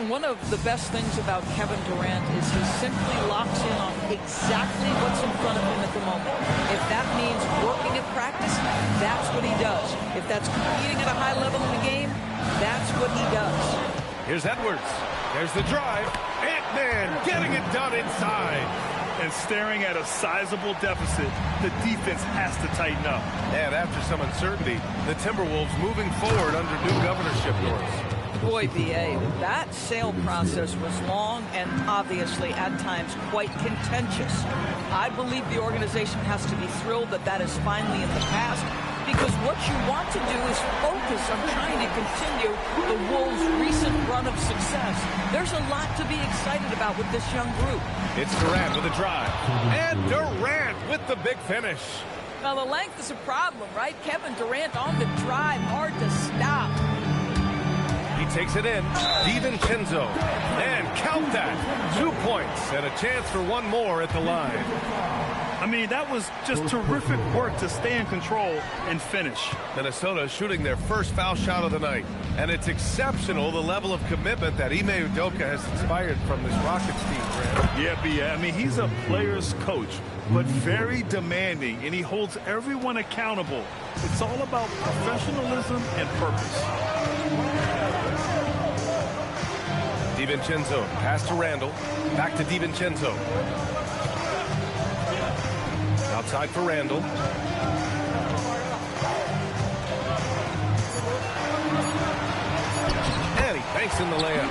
S12: One of the best things about Kevin Durant is he simply locks in on exactly what's in front of him at the moment. If that means working at practice, that's what he does. If that's competing at a high level in the game, that's what he does.
S10: Here's Edwards. There's the drive. Ant-Man getting it done inside.
S11: And staring at a sizable deficit, the defense has to tighten up.
S10: And after some uncertainty, the Timberwolves moving forward under new governorship norms.
S12: Boy, B.A., that sale process was long and obviously at times quite contentious. I believe the organization has to be thrilled that that is finally in the past, because what you want to do is focus on trying to continue the Wolves' recent run of success. There's a lot to be excited about with this young group.
S10: It's Durant with a drive. And Durant with the big finish.
S12: Now, the length is a problem, right? Kevin Durant on the drive, hard to stop.
S10: He takes it in. DiVincenzo. And count that. 2 points and a chance for one more at the line.
S11: I mean, that was just terrific work to stay in control and finish.
S10: Minnesota shooting their first foul shot of the night. And it's exceptional the level of commitment that Ime Udoka has inspired from this Rockets team, Grant.
S11: Yeah, B.A. I mean, he's a player's coach, but very demanding, and he holds everyone accountable. It's all about professionalism and purpose.
S10: DiVincenzo, pass to Randall, back to DiVincenzo. Outside for Randall. Banks in the layup.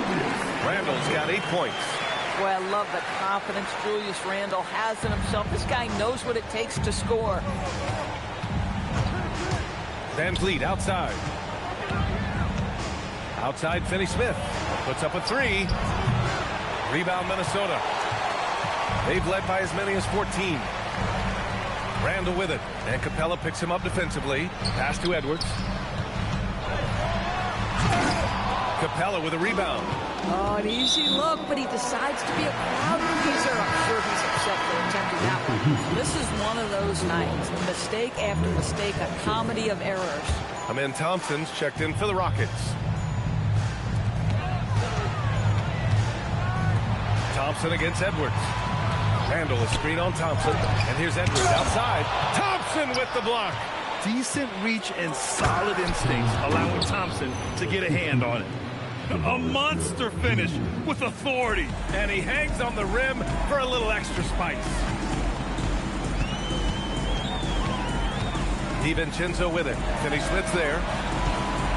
S10: Randall's got 8 points.
S12: Boy, I love the confidence Julius Randle has in himself. This guy knows what it takes to score.
S10: Van Vliet outside. Outside, Finney-Smith puts up a 3. Rebound, Minnesota. They've led by as many as 14. Randle with it, and Capella picks him up defensively. Pass to Edwards. Capella with a rebound.
S12: Oh, an easy look, but he decides to be a crowd pleaser. I'm sure he's upset for attempting that one. This is one of those nights. Mistake after mistake, a comedy of errors.
S10: Amen Thompson's checked in for the Rockets. Thompson against Edwards. Randle a screen on Thompson. And here's Edwards outside. Thompson with the block.
S11: Decent reach and solid instincts, allowing Thompson to get a hand on it. A monster finish with authority.
S10: And he hangs on the rim for a little extra spice. DiVincenzo with it. Finney-Smith's there.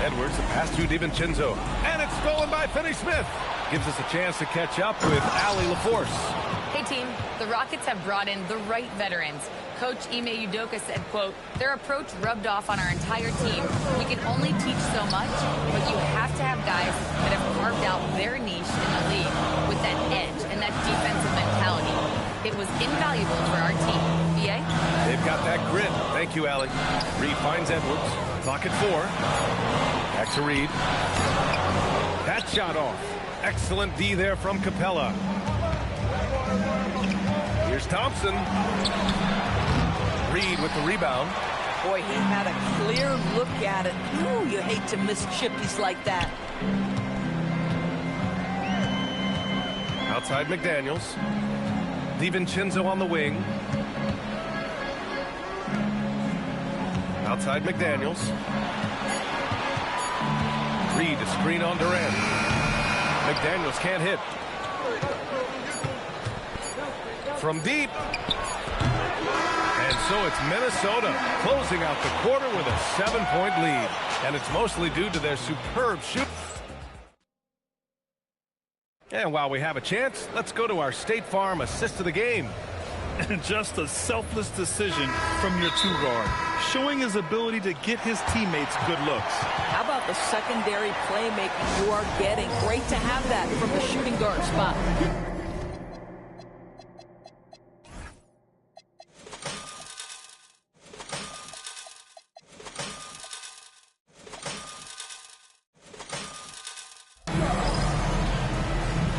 S10: Edwards, the pass to DiVincenzo. And it's stolen by Finney-Smith. Gives us a chance to catch up with Allie LaForce.
S7: Hey, team. The Rockets have brought in the right veterans. Coach Ime Udoka said, quote, their approach rubbed off on our entire team. We can only teach so much, but you have to have guys that have carved out their niche in the league with that edge and that defensive mentality. It was invaluable for our team. BA?
S10: They've got that grit. Thank you, Allie. Reed finds Edwards. Clock at 4. Back to Reed. That shot off. Excellent D there from Capella. Here's Thompson. Reed with the rebound.
S12: Boy, he had a clear look at it. Ooh, you hate to miss chippies like that.
S10: Outside McDaniels. DiVincenzo on the wing. Outside McDaniels. Reed to screen on Durant. McDaniels can't hit. From deep. And so it's Minnesota closing out the quarter with a 7-point lead. And it's mostly due to their superb shoot. And while we have a chance, let's go to our State Farm assist of the game.
S11: Just a selfless decision from your 2-guard, showing his ability to get his teammates good looks.
S12: How about the secondary playmaking you are getting? Great to have that from the shooting guard spot.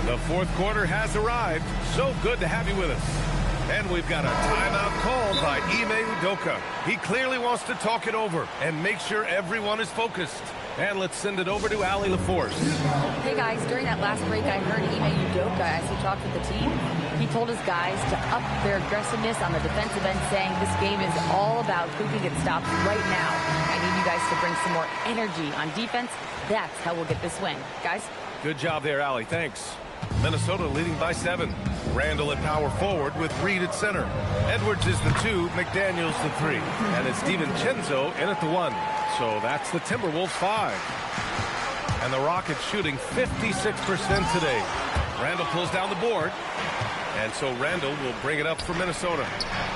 S10: The fourth quarter has arrived. So good to have you with us. And we've got a timeout called by Ime Udoka. He clearly wants to talk it over and make sure everyone is focused. And let's send it over to Allie LaForce.
S7: Hey, guys, during that last break, I heard Ime Udoka, as he talked with the team, he told his guys to up their aggressiveness on the defensive end, saying this game is all about who can get stopped right now. I need you guys to bring some more energy on defense. That's how we'll get this win. Guys?
S10: Good job there, Allie. Thanks. Minnesota leading by 7. Randle at power forward with Reed at center. Edwards is the 2, McDaniels the 3. And it's DiVincenzo in at the 1. So that's the Timberwolves 5. And the Rockets shooting 56% today. Randle pulls down the board. And so Randle will bring it up for Minnesota.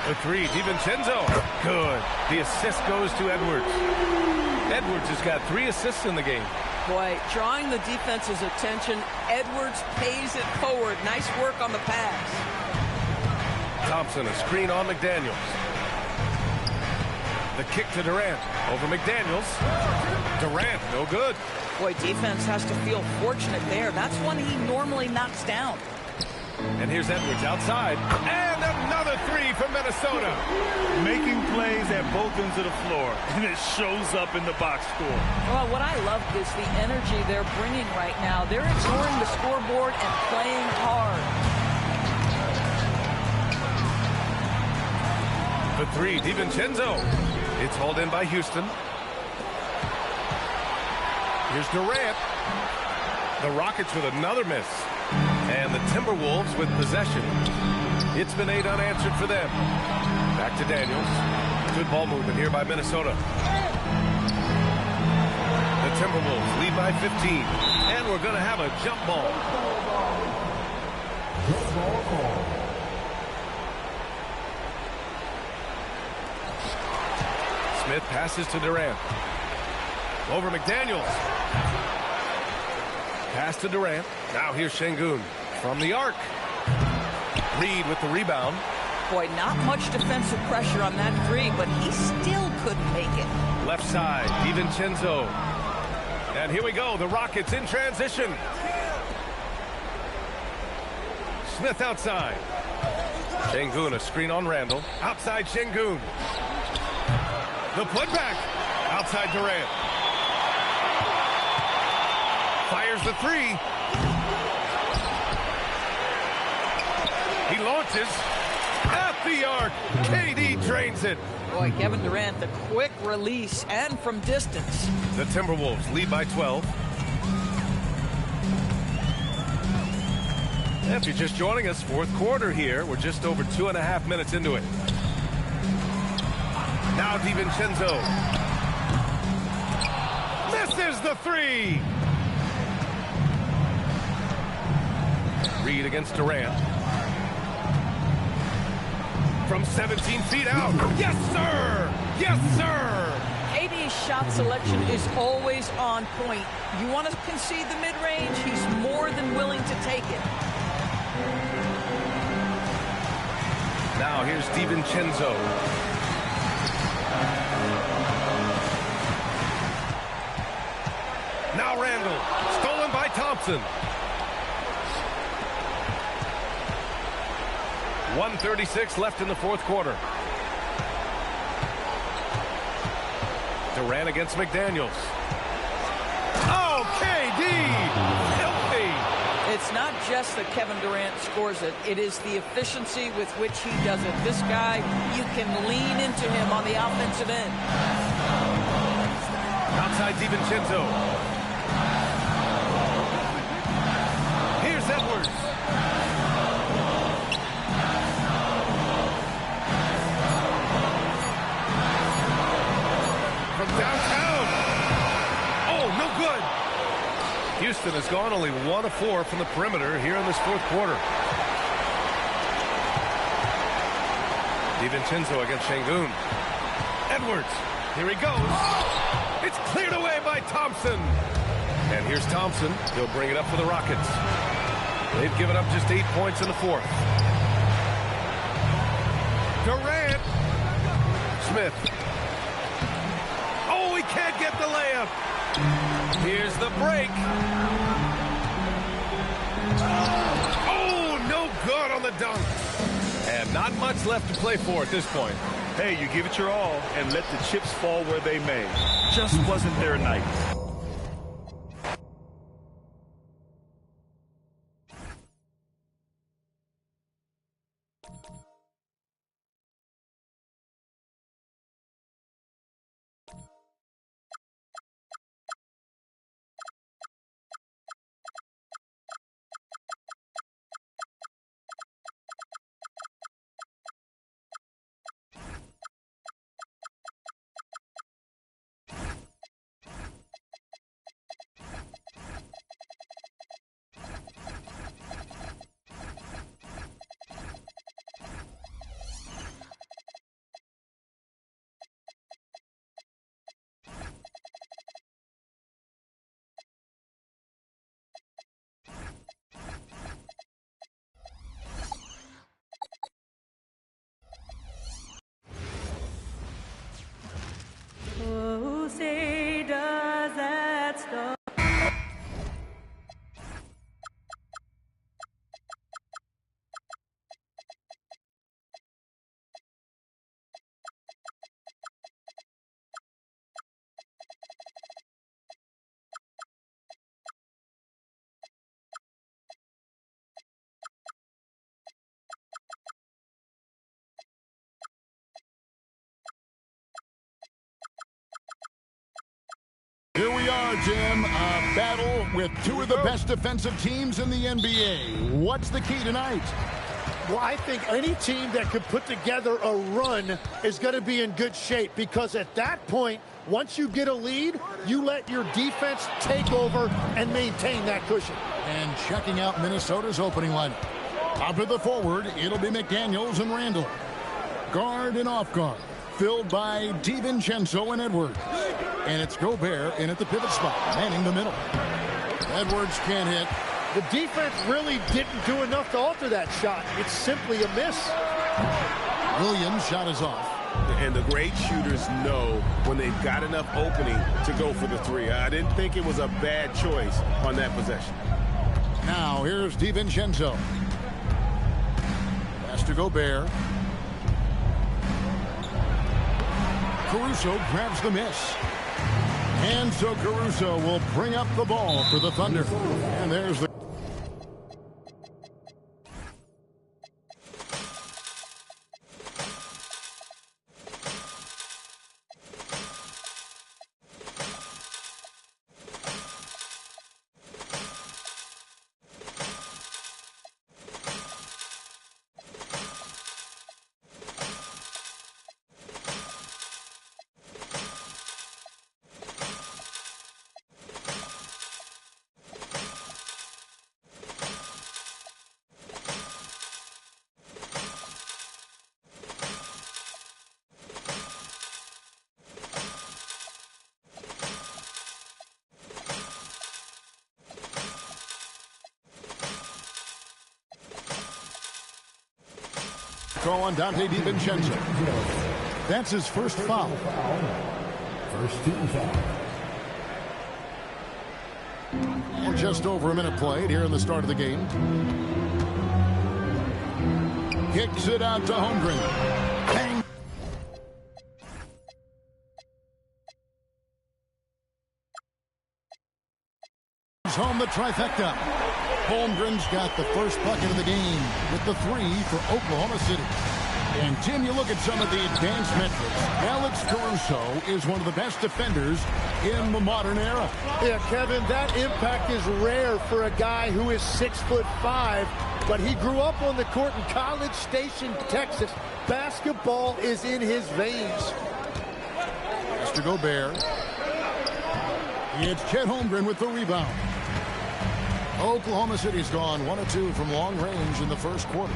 S10: The 3, DiVincenzo. Good. The assist goes to Edwards. Edwards has got 3 assists in the game.
S12: Boy, drawing the defense's attention, Edwards pays it forward. Nice work on the pass.
S10: Thompson, a screen on McDaniels. The kick to Durant. Over McDaniels. Durant, no good.
S12: Boy, defense has to feel fortunate there. That's one he normally knocks down.
S10: And here's Edwards outside. And another 3 from Minnesota.
S11: Making plays at both ends of the floor, and it shows up in the box score.
S12: Well, what I love is the energy they're bringing right now. They're ignoring the scoreboard and playing hard.
S10: The 3, DiVincenzo. It's hauled in by Houston. Here's Durant. The Rockets with another miss. And the Timberwolves with possession. It's been 8 unanswered for them. Back to Daniels. Good ball movement here by Minnesota. The Timberwolves lead by 15. And we're going to have a jump ball. Smith passes to Durant. Over McDaniels. Pass to Durant. Now here's Şengün from the arc. Reed with the rebound.
S12: Boy, not much defensive pressure on that three, but he still couldn't make it.
S10: Left side, DiVincenzo. And here we go, the Rockets in transition. Smith outside. Şengün, a screen on Randall. Outside Şengün. The putback. Outside Durant. Fires the three. He launches at the arc. KD drains it.
S12: Boy, Kevin Durant, the quick release and from distance.
S10: The Timberwolves lead by 12. If you're just joining us, fourth quarter here. We're just over 2.5 minutes into it. Now DiVincenzo. Misses the three. Reed against Durant. From 17 feet out. Yes, sir! Yes, sir!
S12: KD's shot selection is always on point. You want to concede the mid-range, he's more than willing to take it.
S10: Now here's DiVincenzo. Now Randall. Stolen by Thompson. 1:36 left in the fourth quarter. Durant against McDaniels. Oh, KD! Filthy!
S12: It's not just that Kevin Durant scores it. It is the efficiency with which he does it. This guy, you can lean into him on the offensive end.
S10: Outside DiVincenzo. Here's Edwards. From downtown. Oh, no good. Houston has gone only 1 of 4 from the perimeter here in this fourth quarter. DiVincenzo against Şengün. Edwards. Here he goes. It's cleared away by Thompson. And here's Thompson. He'll bring it up for the Rockets. They've given up just 8 points in the fourth. Durant. Smith. Oh, he can't get the layup. Here's the break. Oh, no good on the dunk. And not much left to play for at this point.
S11: Hey, you give it your all and let the chips fall where they may. Just wasn't their night.
S14: Oh, say does that stop?
S3: Here we are, Jim. A battle with two of the best defensive teams in the NBA. What's the key tonight?
S15: Well, I think any team that could put together a run is going to be in good shape, because at that point, Once you get a lead, you let your defense take over and maintain that cushion.
S3: And checking out Minnesota's opening lineup. Top of the forward, it'll be McDaniels and Randall. Guard and off guard, filled by DiVincenzo and Edwards. And it's Gobert in at the pivot spot, manning the middle. Edwards can't hit.
S15: The defense really didn't do enough to alter that shot. It's simply a miss.
S3: Williams' shot is off.
S6: And the great shooters know when they've got enough opening to go for the three. I didn't think it was a bad choice on that possession.
S3: Now here's DiVincenzo. Pass to Gobert. Caruso grabs the miss. And so Caruso will bring up the ball for the Thunder. And there's the... Call on Dante DiVincenzo. That's his first foul.
S8: First team foul.
S3: And just over a minute played here in the start of the game. Kicks it out to Holmgren. Bang. Home the trifecta. Holmgren's got the first bucket of the game with the three for Oklahoma City. And, Tim, you look at some of the advanced metrics. Alex Caruso is one of the best defenders in the modern era.
S15: Yeah, Kevin, that impact is rare for a guy who is 6'5", but he grew up on the court in College Station, Texas. Basketball is in his veins.
S3: Mr. Gobert. It's Chet Holmgren with the rebound. Oklahoma City's gone 1 of 2 from long range in the first quarter.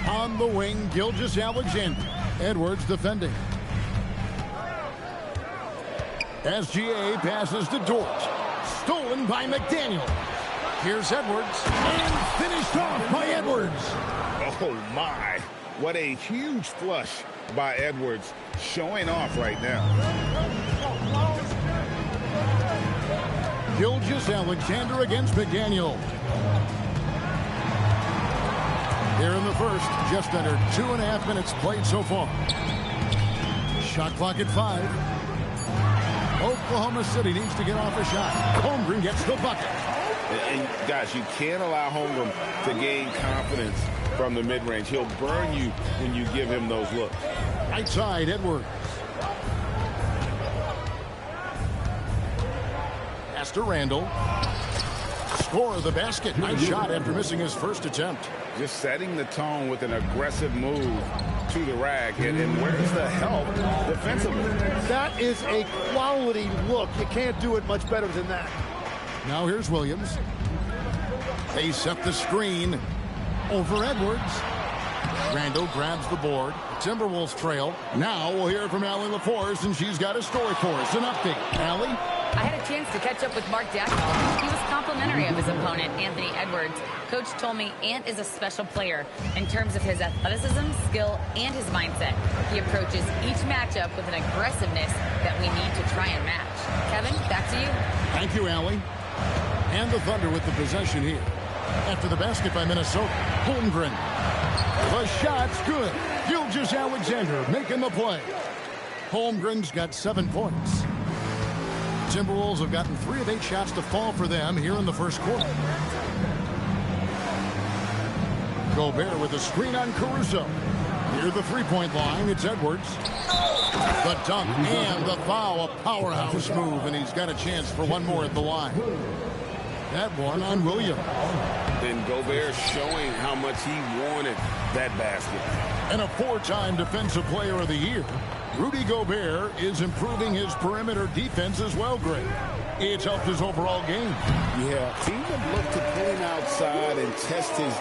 S3: On the wing, Gilgeous-Alexander. Edwards defending. SGA passes to Dort. Stolen by McDaniel. Here's Edwards. And finished off by Edwards.
S5: Oh, my. What a huge flush by Edwards. Showing off right now.
S3: Gilgeous-Alexander against McDaniel. Here in the first, just under 2.5 minutes played so far. Shot clock at 5. Oklahoma City needs to get off a shot. Holmgren gets the bucket.
S5: And guys, you can't allow Holmgren to gain confidence from the mid-range. He'll burn you when you give him those looks.
S3: Right side, Edwards. Pass to Randall. Score the basket. Nice shot after missing his first attempt.
S5: Just setting the tone with an aggressive move to the rack. And where's the help defensively?
S15: That is a quality look. You can't do it much better than that.
S3: Now here's Williams. They set the screen over Edwards. Randall grabs the board. Timberwolves trail. Now we'll hear from Allie LaForce, and she's got a story for us. An update. Allie?
S7: I had a chance to catch up with Mark Dagnall. He was complimentary of his opponent, Anthony Edwards. Coach told me Ant is a special player in terms of his athleticism, skill, and his mindset. He approaches each matchup with an aggressiveness that we need to try and match. Kevin, back to you.
S3: Thank you, Allie. And the Thunder with the possession here. After the basket by Minnesota, Holmgren. The shot's good. Gilgeous-Alexander making the play. Holmgren's got 7 points. Timberwolves have gotten 3 of 8 shots to fall for them here in the first quarter. Gobert with a screen on Caruso. Near the three-point line, it's Edwards. The dunk and the foul, a powerhouse move, and he's got a chance for one more at the line. That one on Williams.
S6: And Gobert showing how much he wanted that basket.
S3: And a 4-time Defensive Player of the Year, Rudy Gobert is improving his perimeter defense as well, Greg. It's helped his overall game.
S6: Yeah, team would look to pull him outside and test his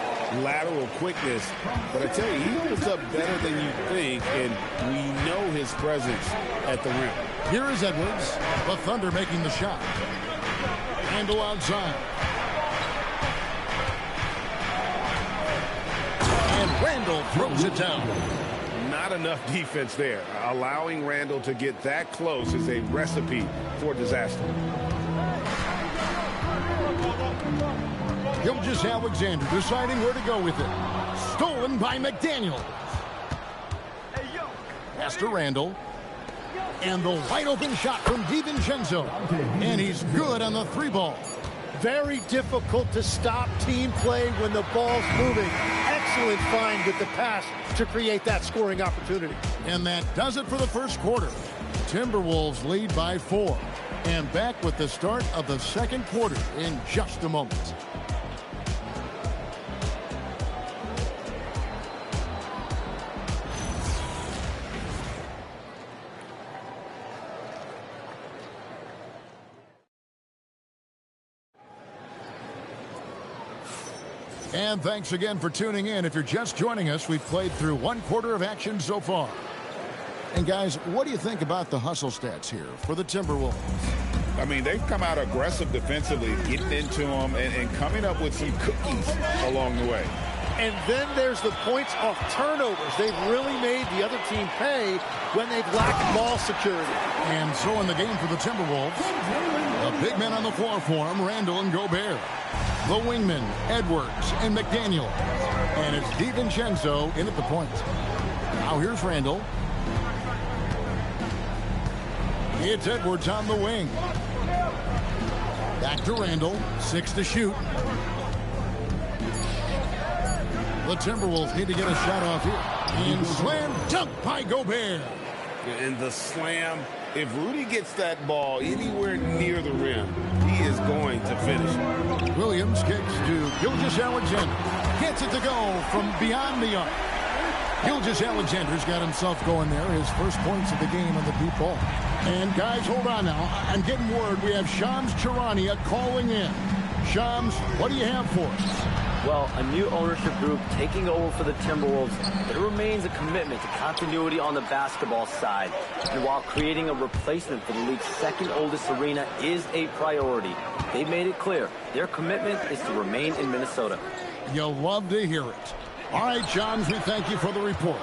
S6: lateral quickness. But I tell you, he holds up better than you think, and we know his presence at the rim.
S3: Here is Edwards, the Thunder making the shot. Handle outside. And Randall throws it down.
S6: Not enough defense there. Allowing Randall to get that close is a recipe for disaster.
S3: Gilgeous-Alexander deciding where to go with it. Stolen by McDaniels. Pass to Randall. And the wide open shot from DiVincenzo. And he's good on the 3-ball.
S15: Very difficult to stop team play when the ball's moving. Excellent find with the pass to create that scoring opportunity.
S3: And that does it for the first quarter. Timberwolves lead by 4. And back with the start of the second quarter in just a moment. And thanks again for tuning in. If you're just joining us, we've played through 1 quarter of action so far. And guys, what do you think about the hustle stats here for the Timberwolves?
S5: I mean, they've come out aggressive defensively, getting into them and coming up with some cookies along the way.
S15: And then there's the points off turnovers. They've really made the other team pay when they've lacked ball security.
S3: And so in the game for the Timberwolves, the big men on the floor for them, Randall and Gobert. The wingmen, Edwards and McDaniel. And it's DiVincenzo in at the point. Now here's Randall. It's Edwards on the wing. Back to Randall. 6 to shoot. The Timberwolves need to get a shot off here. And slam dunk by Gobert.
S6: And the slam, if Rudy gets that ball anywhere near the rim, he is going to finish.
S3: Williams kicks to Gilgeous-Alexander. Gets it to go from beyond the arc. Gilgeous-Alexander's got himself going there. His first points of the game on the deep ball. And guys, hold on now. I'm getting word we have Shams Charania calling in. Shams, what do you have for us?
S9: Well, a new ownership group taking over for the Timberwolves. There remains a commitment to continuity on the basketball side. And while creating a replacement for the league's second oldest arena is a priority, they've made it clear their commitment is to remain in Minnesota.
S3: You'll love to hear it. All right, Johns, we thank you for the report.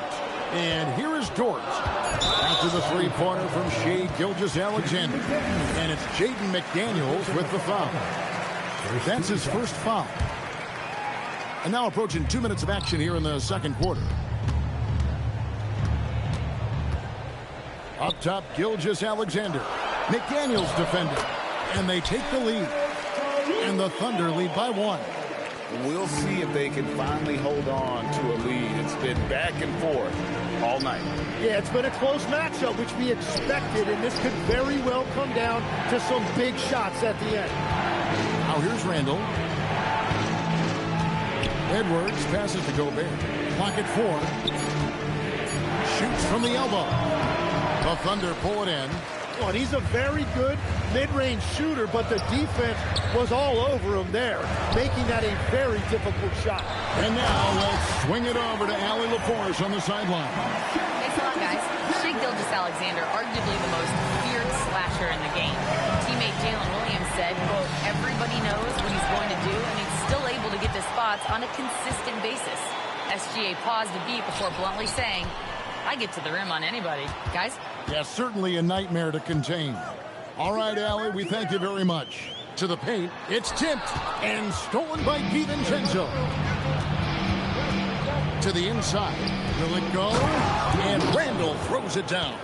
S3: And here is Dort. After the 3-pointer from Shai Gilgeous-Alexander. And it's Jaden McDaniels with the foul. That's his first foul. And now approaching 2 minutes of action here in the second quarter. Up top, Gilgeous-Alexander. McDaniels defending. And they take the lead. And the Thunder lead by 1.
S6: We'll see if they can finally hold on to a lead. It's been back and forth all night.
S15: Yeah, it's been a close matchup, which we expected, and this could very well come down to some big shots at the end.
S3: Now here's Randall. Edwards passes to Gobert. Pocket 4. Shoots from the elbow. The Thunder pull it in.
S15: Well, he's a very good mid-range shooter, but the defense was all over him there, making that a very difficult shot.
S3: And now let's swing it over to Allie LaForce on the sideline.
S7: Thanks a lot, guys. Shai Gilgeous-Alexander, arguably the most feared slasher in the game. Teammate Jalen Williams said, quote, everybody knows what he's going to do, and he's still able to get to spots on a consistent basis. SGA paused a beat before bluntly saying, I get to the rim on anybody. Guys?
S3: Yeah, certainly a nightmare to contain. All right, Allie, we thank you very much. To the paint, it's tipped and stolen by DiVincenzo. To the inside. Will it go? And Randall throws it down.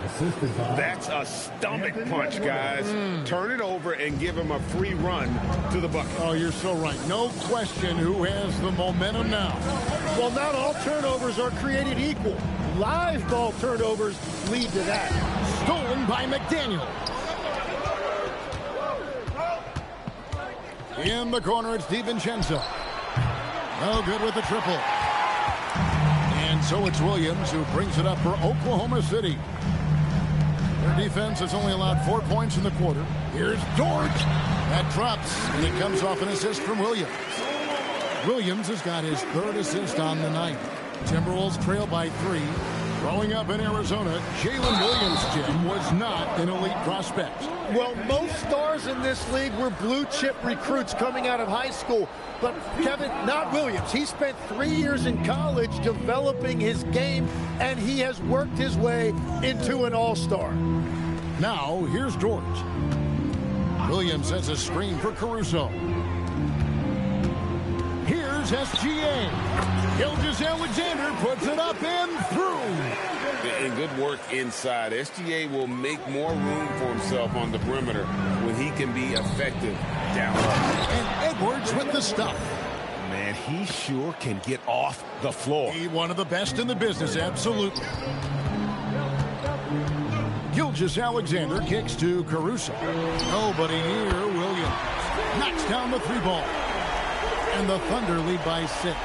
S6: That's a stomach punch, guys. Turn it over and give him a free run to the bucket.
S3: Oh, you're so right. No question who has the momentum now.
S15: Well, not all turnovers are created equal. Live ball turnovers lead to that.
S3: Stolen by McDaniel. In the corner, it's DiVincenzo. No good with the triple. And so it's Williams who brings it up for Oklahoma City. Their defense has only allowed 4 points in the quarter. Here's Dort. That drops, and it comes off an assist from Williams. Williams has got his 3rd assist on the night. Timberwolves trail by 3. Growing up in Arizona, Jalen Williams, Jim, was not an elite prospect.
S15: Well, most stars in this league were blue-chip recruits coming out of high school. But, Kevin, not Williams. He spent 3 years in college developing his game, and he has worked his way into an all-star.
S3: Now, here's Dort. Williams has a screen for Caruso. Here's SGA. Gilgeous-Alexander puts it up and through.
S6: And good work inside. SGA will make more room for himself on the perimeter when he can be effective down low.
S3: And Edwards with the stuff.
S10: Man, he sure can get off the floor.
S3: He's one of the best in the business, absolutely. Gilgeous-Alexander kicks to Caruso. Nobody near Williams. Knocks down the 3-ball. And the Thunder lead by 6.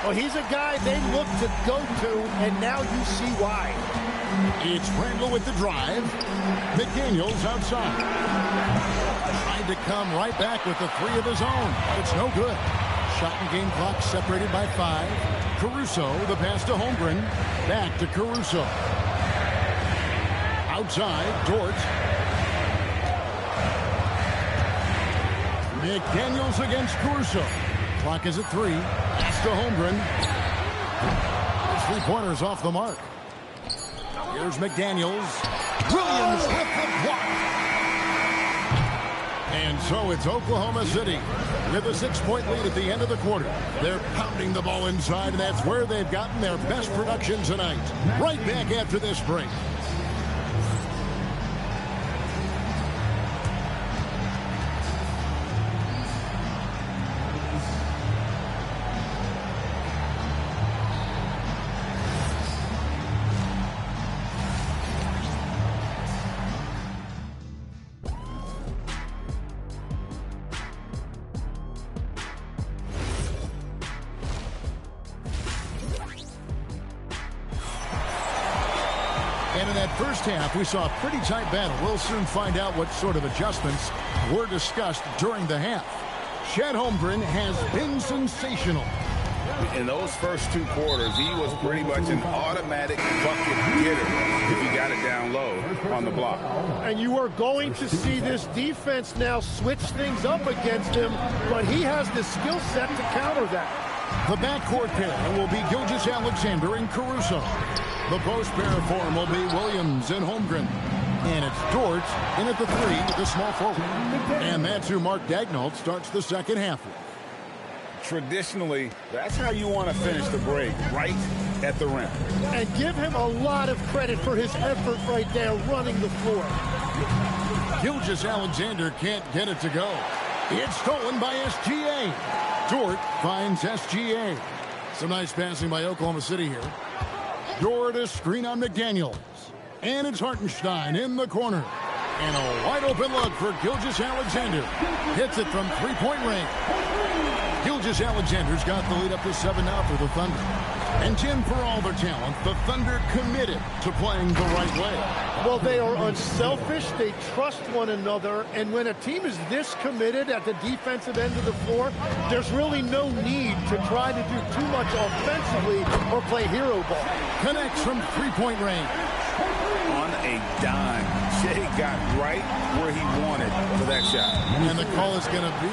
S15: Well, he's a guy they look to go to, and now you see why.
S3: It's Randall with the drive. McDaniels outside. Tried to come right back with the 3 of his own. It's no good. Shot and game clock separated by 5. Caruso, the pass to Holmgren. Back to Caruso. Outside, Dort. McDaniels against Caruso. Clock is at 3. Pass to Holmgren. His 3-pointers off the mark. Here's McDaniels. Williams with the block. And so it's Oklahoma City with a 6-point lead at the end of the quarter. They're pounding the ball inside, and that's where they've gotten their best production tonight. Right back after this break. And in that first half, we saw a pretty tight battle. We'll soon find out what sort of adjustments were discussed during the half. Chet Holmgren has been sensational.
S5: In those first 2 quarters, he was pretty much an automatic bucket getter if he got it down low on the block.
S15: And you are going to see this defense now switch things up against him, but he has the skill set to counter that.
S3: The backcourt pair will be Gilgeous-Alexander and Caruso. The post pair form will be Williams and Holmgren. And it's Dort in at the 3 with the small forward. And that's who Mark Daigneault starts the second half with.
S5: Traditionally, that's how you want to finish the break, right at the rim.
S15: And give him a lot of credit for his effort right there running the floor.
S3: Gilgeous-Alexander can't get it to go. It's stolen by SGA. Dort finds SGA. Some nice passing by Oklahoma City here. Dort a screen on McDaniels. And it's Hartenstein in the corner. And a wide open look for Gilgeous-Alexander. Hits it from 3-point range. Gilgeous-Alexander's got the lead up to 7 now for the Thunder. And Jim, for all their talent, the Thunder committed to playing the right way.
S15: Well, they are unselfish. They trust one another. And when a team is this committed at the defensive end of the floor, there's really no need to try to do too much offensively or play hero ball.
S3: Connects from 3-point range.
S5: On a dime, Shea got right where he wanted for that shot.
S3: And the call is going to be,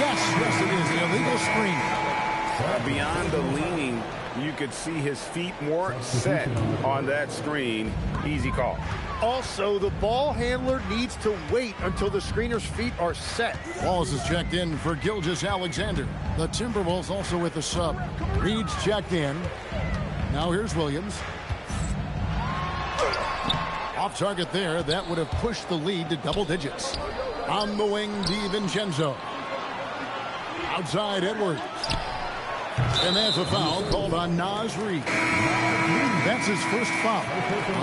S3: yes, it is, an illegal screen.
S5: Beyond the leaning, you could see his feet more set on that screen. Easy call.
S15: Also, the ball handler needs to wait until the screener's feet are set.
S3: Walls is checked in for Gilgeous-Alexander. The Timberwolves also with the sub. Reed's checked in. Now here's Williams. Off target there. That would have pushed the lead to double digits. On the wing, DiVincenzo. Outside, Edwards. And that's a foul called on Naz Reid. That's his first foul.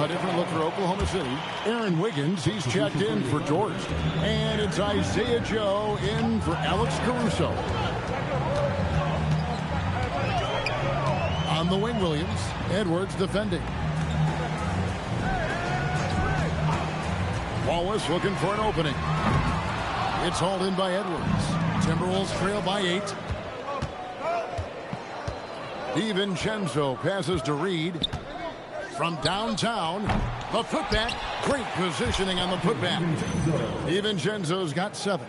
S3: A different look for Oklahoma City. Aaron Wiggins, he's checked in for George. And it's Isaiah Joe in for Alex Caruso. On the wing, Williams. Edwards defending. Wallace looking for an opening. It's hauled in by Edwards. Timberwolves trail by 8. DiVincenzo passes to Reid. From downtown, the putback. Great positioning on the putback. DiVincenzo's got 7.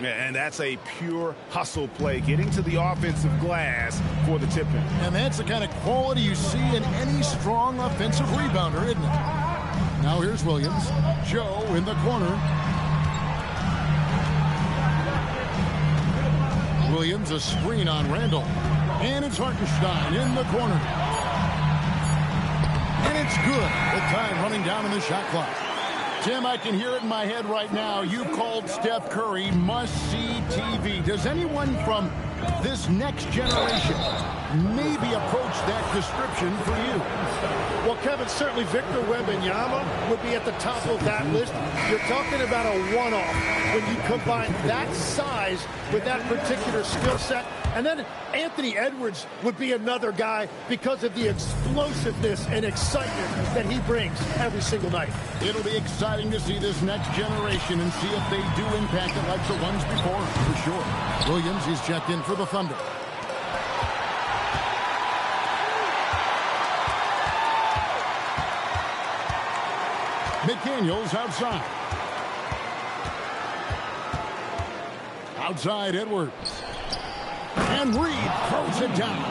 S5: And that's a pure hustle play, getting to the offensive glass for the tip-in.
S3: And that's the kind of quality you see in any strong offensive rebounder, isn't it? Now here's Williams. Joe in the corner. Williams, a screen on Randall. And it's Hartenstein in the corner. And it's good with time running down in the shot clock. Tim, I can hear it in my head right now. You called Steph Curry must-see TV. Does anyone from this next generation maybe approach that description for you?
S15: Well, Kevin, certainly Victor Wembanyama would be at the top of that list. You're talking about a one-off when you combine that size with that particular skill set. And then Anthony Edwards would be another guy because of the explosiveness and excitement that he brings every single night.
S3: It'll be exciting to see this next generation and see if they do impact it like the ones before, for sure. Williams, he's checked in for the Thunder. McDaniels outside. Outside Edwards. And Reid throws it down.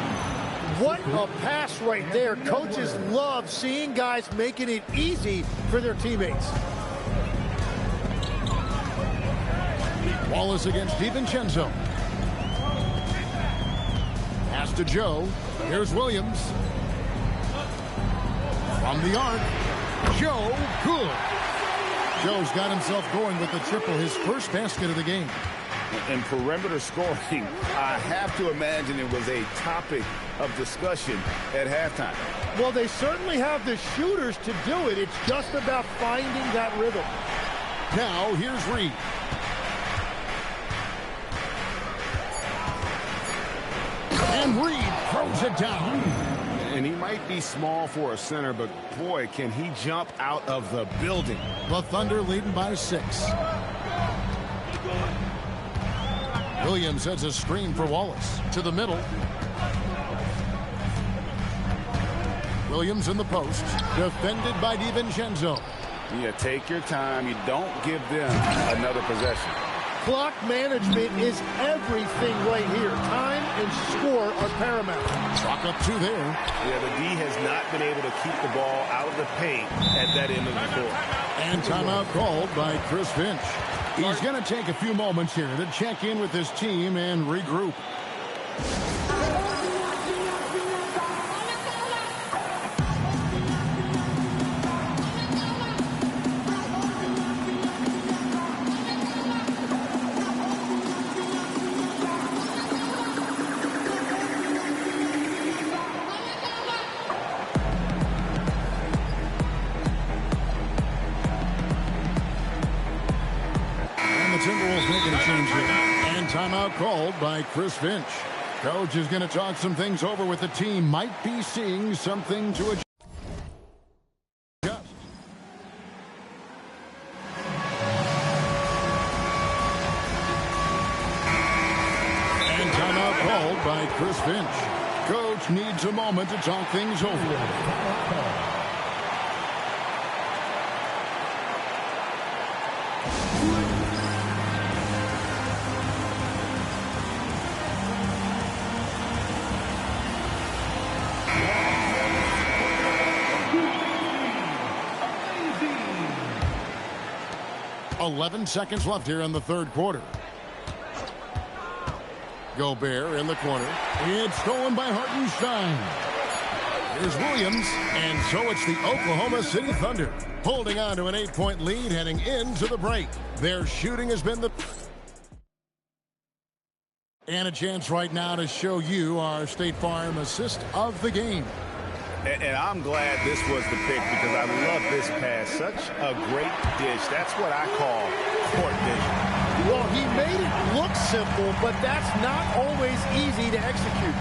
S15: What a pass right there. Coaches love seeing guys making it easy for their teammates.
S3: Wallace against DiVincenzo. Pass to Joe. Here's Williams. From the arc. Joe, good. Joe's got himself going with the triple, his first basket of the game.
S5: And perimeter scoring, I have to imagine it was a topic of discussion at halftime.
S15: Well, they certainly have the shooters to do it. It's just about finding that rhythm.
S3: Now, here's Reid. And Reid throws it down.
S5: And he might be small for a center, but boy, can he jump out of the building.
S3: The Thunder leading by 6. Williams sets a screen for Wallace to the middle. Williams in the post, defended by DiVincenzo.
S5: Yeah, take your time. You don't give them another possession.
S15: Clock management is everything right here. Time and score are paramount.
S3: Clock up 2 there.
S5: Yeah, the D has not been able to keep the ball out of the paint at that end of the court.
S3: And timeout called by Chris Finch. He's going to take a few moments here to check in with his team and regroup. Timberwolves making a change here. And timeout called by Chris Finch. Coach is going to talk some things over with the team. Might be seeing something to adjust. And timeout called by Chris Finch. Coach needs a moment to talk things over. .11 seconds left here in the third quarter. Gobert in the corner. It's stolen by Hartenstein. Here's Williams, and so it's the Oklahoma City Thunder holding on to an 8-point lead heading into the break. Their shooting has been the... And a chance right now to show you our State Farm assist of the game.
S5: And I'm glad this was the pick because I love this pass. Such a great dish. That's what I call court vision.
S15: Well, he made it look simple, but that's not always easy to execute.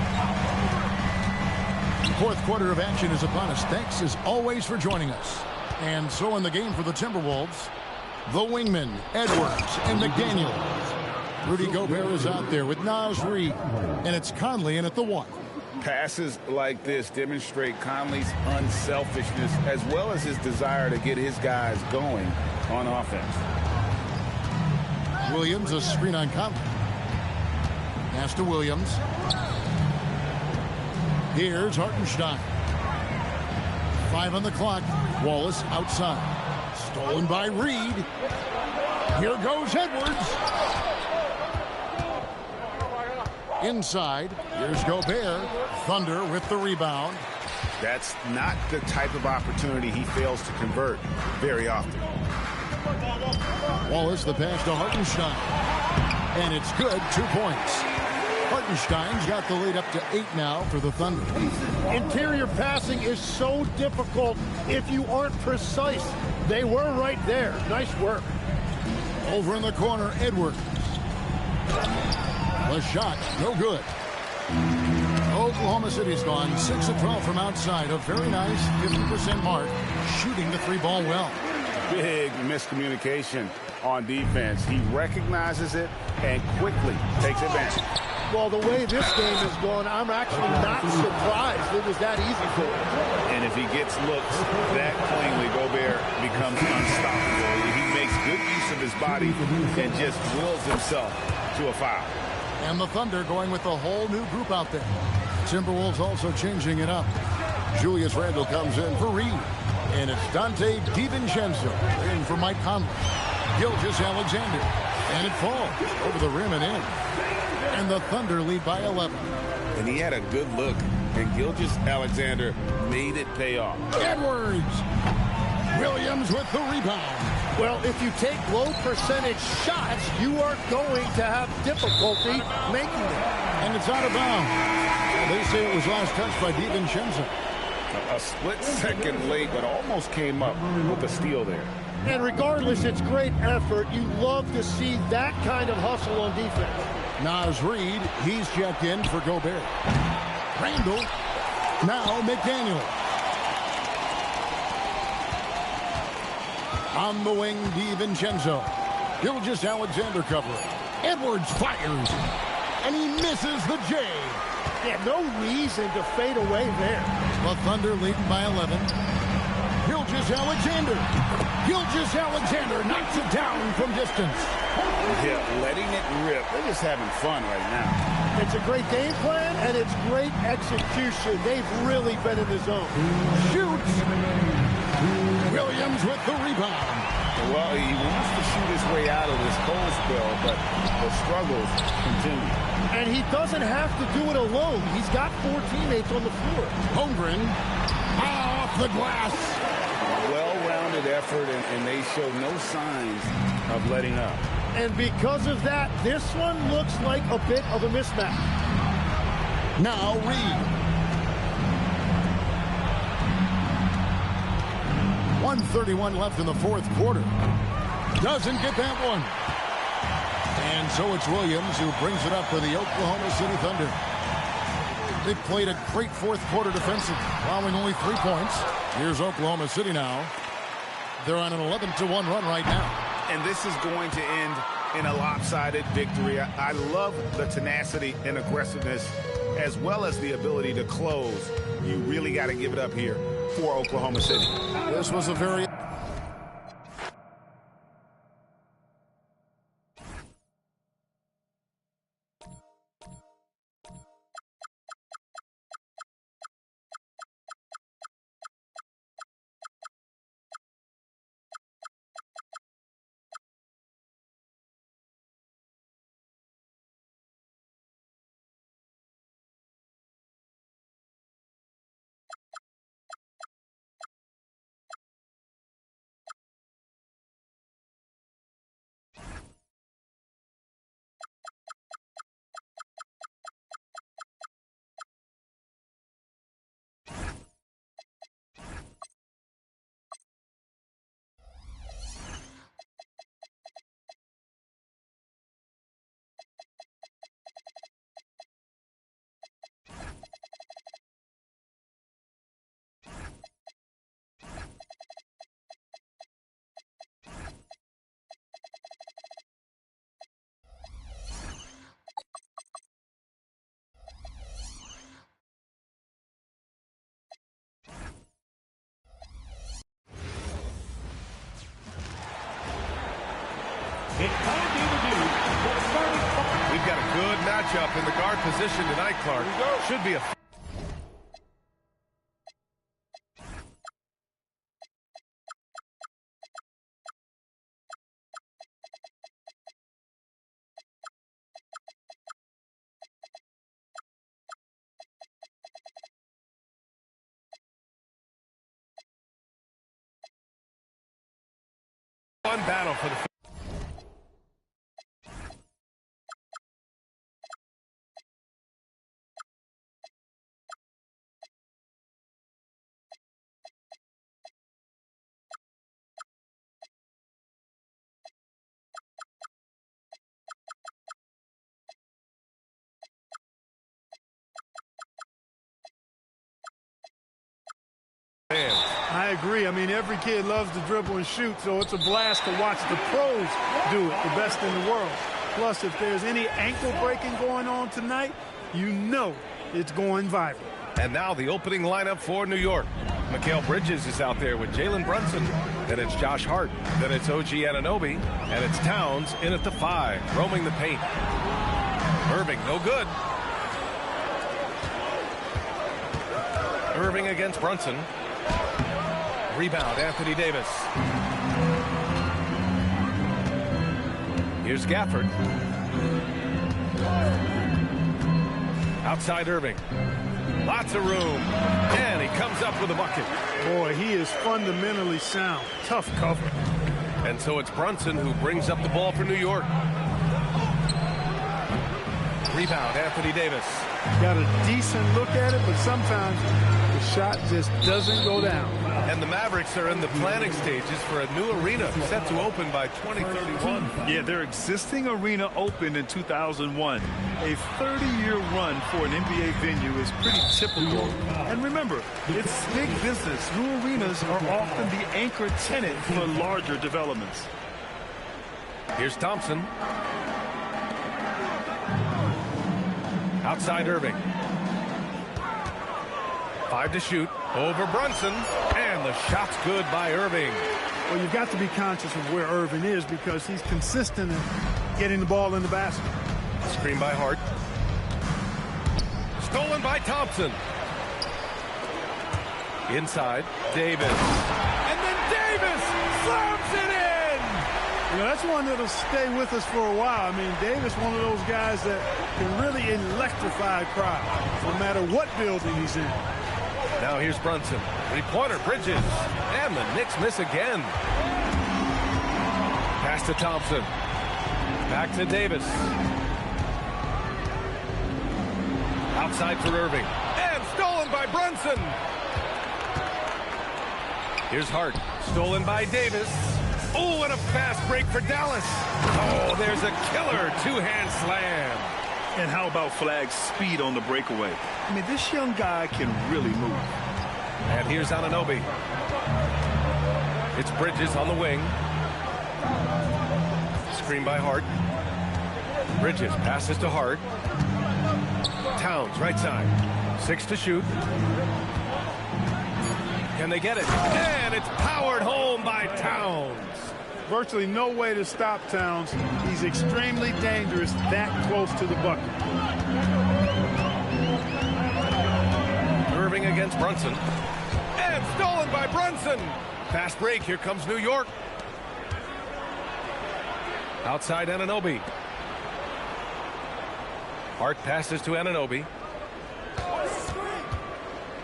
S3: Fourth quarter of action is upon us. Thanks as always for joining us. And so in the game for the Timberwolves, the wingmen, Edwards and McDaniel. Rudy Gobert is out there with Naz Reid, and it's Conley in at the 1.
S5: Passes like this demonstrate Conley's unselfishness as well as his desire to get his guys going on offense.
S3: Williams, a screen on Conley. Pass to Williams. Here's Hartenstein. 5 on the clock. Wallace outside. Stolen by Reid. Here goes Edwards. Inside. Here's Gobert. Thunder with the rebound.
S5: That's not the type of opportunity he fails to convert very often.
S3: Wallace, the pass to Hartenstein. And it's good. 2 points. Hartenstein's got the lead up to 8 now for the Thunder.
S15: Interior passing is so difficult if you aren't precise. They were right there. Nice work.
S3: Over in the corner, Edwards. The shot, no good. Oklahoma City's gone 6 of 12 from outside. A very nice 50% mark, shooting the 3-ball well.
S5: Big miscommunication on defense. He recognizes it and quickly takes advantage.
S15: Well, the way this game has gone, I'm actually not surprised it was that easy for him.
S5: And if he gets looks that cleanly, Gobert becomes unstoppable. He makes good use of his body and just wills himself to a foul.
S3: And the Thunder going with a whole new group out there. Timberwolves also changing it up. Julius Randle comes in for Reid. And it's Dante DiVincenzo in for Mike Conley. Gilgeous-Alexander. And it falls over the rim and in. And the Thunder lead by 11.
S5: And he had a good look. And Gilgeous-Alexander made it pay off.
S3: Edwards. Williams with the rebound.
S15: Well, if you take low percentage shots, you are going to have difficulty making them.
S3: And it's out of bounds. They say it was last touched by DiVincenzo.
S5: A split second late, but almost came up with a steal there.
S15: And regardless, it's great effort. You love to see that kind of hustle on defense.
S3: Naz Reid, he's checked in for Gobert. Randle, now McDaniel. On the wing, DiVincenzo. Gilgeous-Alexander covering. Edwards fires, and he misses the J.
S15: Yeah, no reason to fade away there.
S3: The Thunder leading by 11. Gilgeous-Alexander. Gilgeous-Alexander knocks it down from distance.
S5: Yeah, letting it rip. They're just having fun right now.
S15: It's a great game plan, and it's great execution. They've really been in the zone.
S3: Shoots. Williams with the rebound.
S5: Well, he wants to shoot his way out of this cold spell, but the struggles continue.
S15: And he doesn't have to do it alone. He's got 4 teammates on the floor.
S3: Holmgren off the glass.
S5: Well-rounded effort, and they show no signs of letting up.
S15: And because of that, this one looks like a bit of a mismatch.
S3: Now Reid. 1:31 left in the fourth quarter. Doesn't get that one. And so it's Williams who brings it up for the Oklahoma City Thunder. They've played a great fourth quarter defensive, allowing only 3 points. Here's Oklahoma City now. They're on an 11-1 run right now.
S5: And this is going to end in a lopsided victory. I love the tenacity and aggressiveness as well as the ability to close. You really got to give it up here for Oklahoma City.
S3: This was a very
S10: matchup in the guard position tonight, Clark. Should be a... One battle for the...
S16: I agree. I mean, every kid loves to dribble and shoot, so it's a blast to watch the pros do it, the best in the world. Plus, if there's any ankle breaking going on tonight, you know it's going viral.
S10: And now the opening lineup for New York. Mikal Bridges is out there with Jalen Brunson. Then it's Josh Hart. Then it's OG Anunoby. And it's Towns in at the 5, roaming the paint. Irving, no good. Irving against Brunson. Rebound, Anthony Davis. Here's Gafford. Outside Irving. Lots of room. And he comes up with a bucket.
S16: Boy, he is fundamentally sound. Tough cover.
S10: And so it's Brunson who brings up the ball for New York. Rebound, Anthony Davis.
S16: Got a decent look at it, but sometimes the shot just doesn't go down.
S10: And the Mavericks are in the planning stages for a new arena set to open by 2031.
S11: Yeah, their existing arena opened in 2001. A 30-year run for an NBA venue is pretty typical. And remember, it's big business. New arenas are often the anchor tenant for larger developments.
S10: Here's Thompson. Outside Irving. 5 to shoot. Over Brunson. And the shot's good by Irving.
S16: Well, you've got to be conscious of where Irving is because he's consistent in getting the ball in the basket.
S10: Screen by Hart. Stolen by Thompson. Inside, Davis. And then Davis slams it in!
S16: You know, that's one that'll stay with us for a while. I mean, Davis, one of those guys that can really electrify a crowd, no matter what building he's in.
S10: Now here's Brunson. Three-pointer, Bridges. And the Knicks miss again. Pass to Thompson. Back to Davis. Outside for Irving. And stolen by Brunson. Here's Hart. Stolen by Davis. Oh, and a fast break for Dallas. Oh, there's a killer two-hand slam.
S11: And how about Flagg's speed on the breakaway? I mean, this young guy can really move.
S10: And here's Anunoby. It's Bridges on the wing. Screen by Hart. Bridges passes to Hart. Towns, right side. 6 to shoot. Can they get it? And it's powered home by Towns.
S16: Virtually no way to stop Towns. He's extremely dangerous that close to the bucket.
S10: Irving against Brunson. And stolen by Brunson. Fast break. Here comes New York. Outside Anunoby. Hart passes to Anunoby.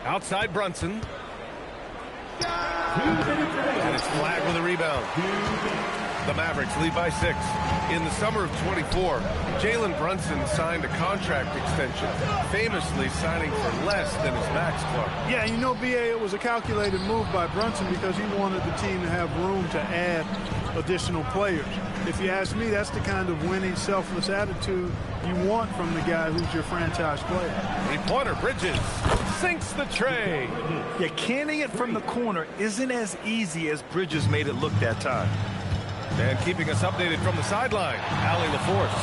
S10: Outside Brunson. And it's Flagg with a rebound. The Mavericks lead by 6. In the summer of 24, Jalen Brunson signed a contract extension, famously signing for less than his max club.
S16: Yeah, you know, B.A., it was a calculated move by Brunson because he wanted the team to have room to add additional players. If you ask me, that's the kind of winning, selfless attitude you want from the guy who's your franchise player.
S10: Three-pointer, Bridges sinks the tray.
S11: Yeah, canning it from the corner isn't as easy as Bridges made it look that time.
S10: And keeping us updated from the sideline, Allie LaForce.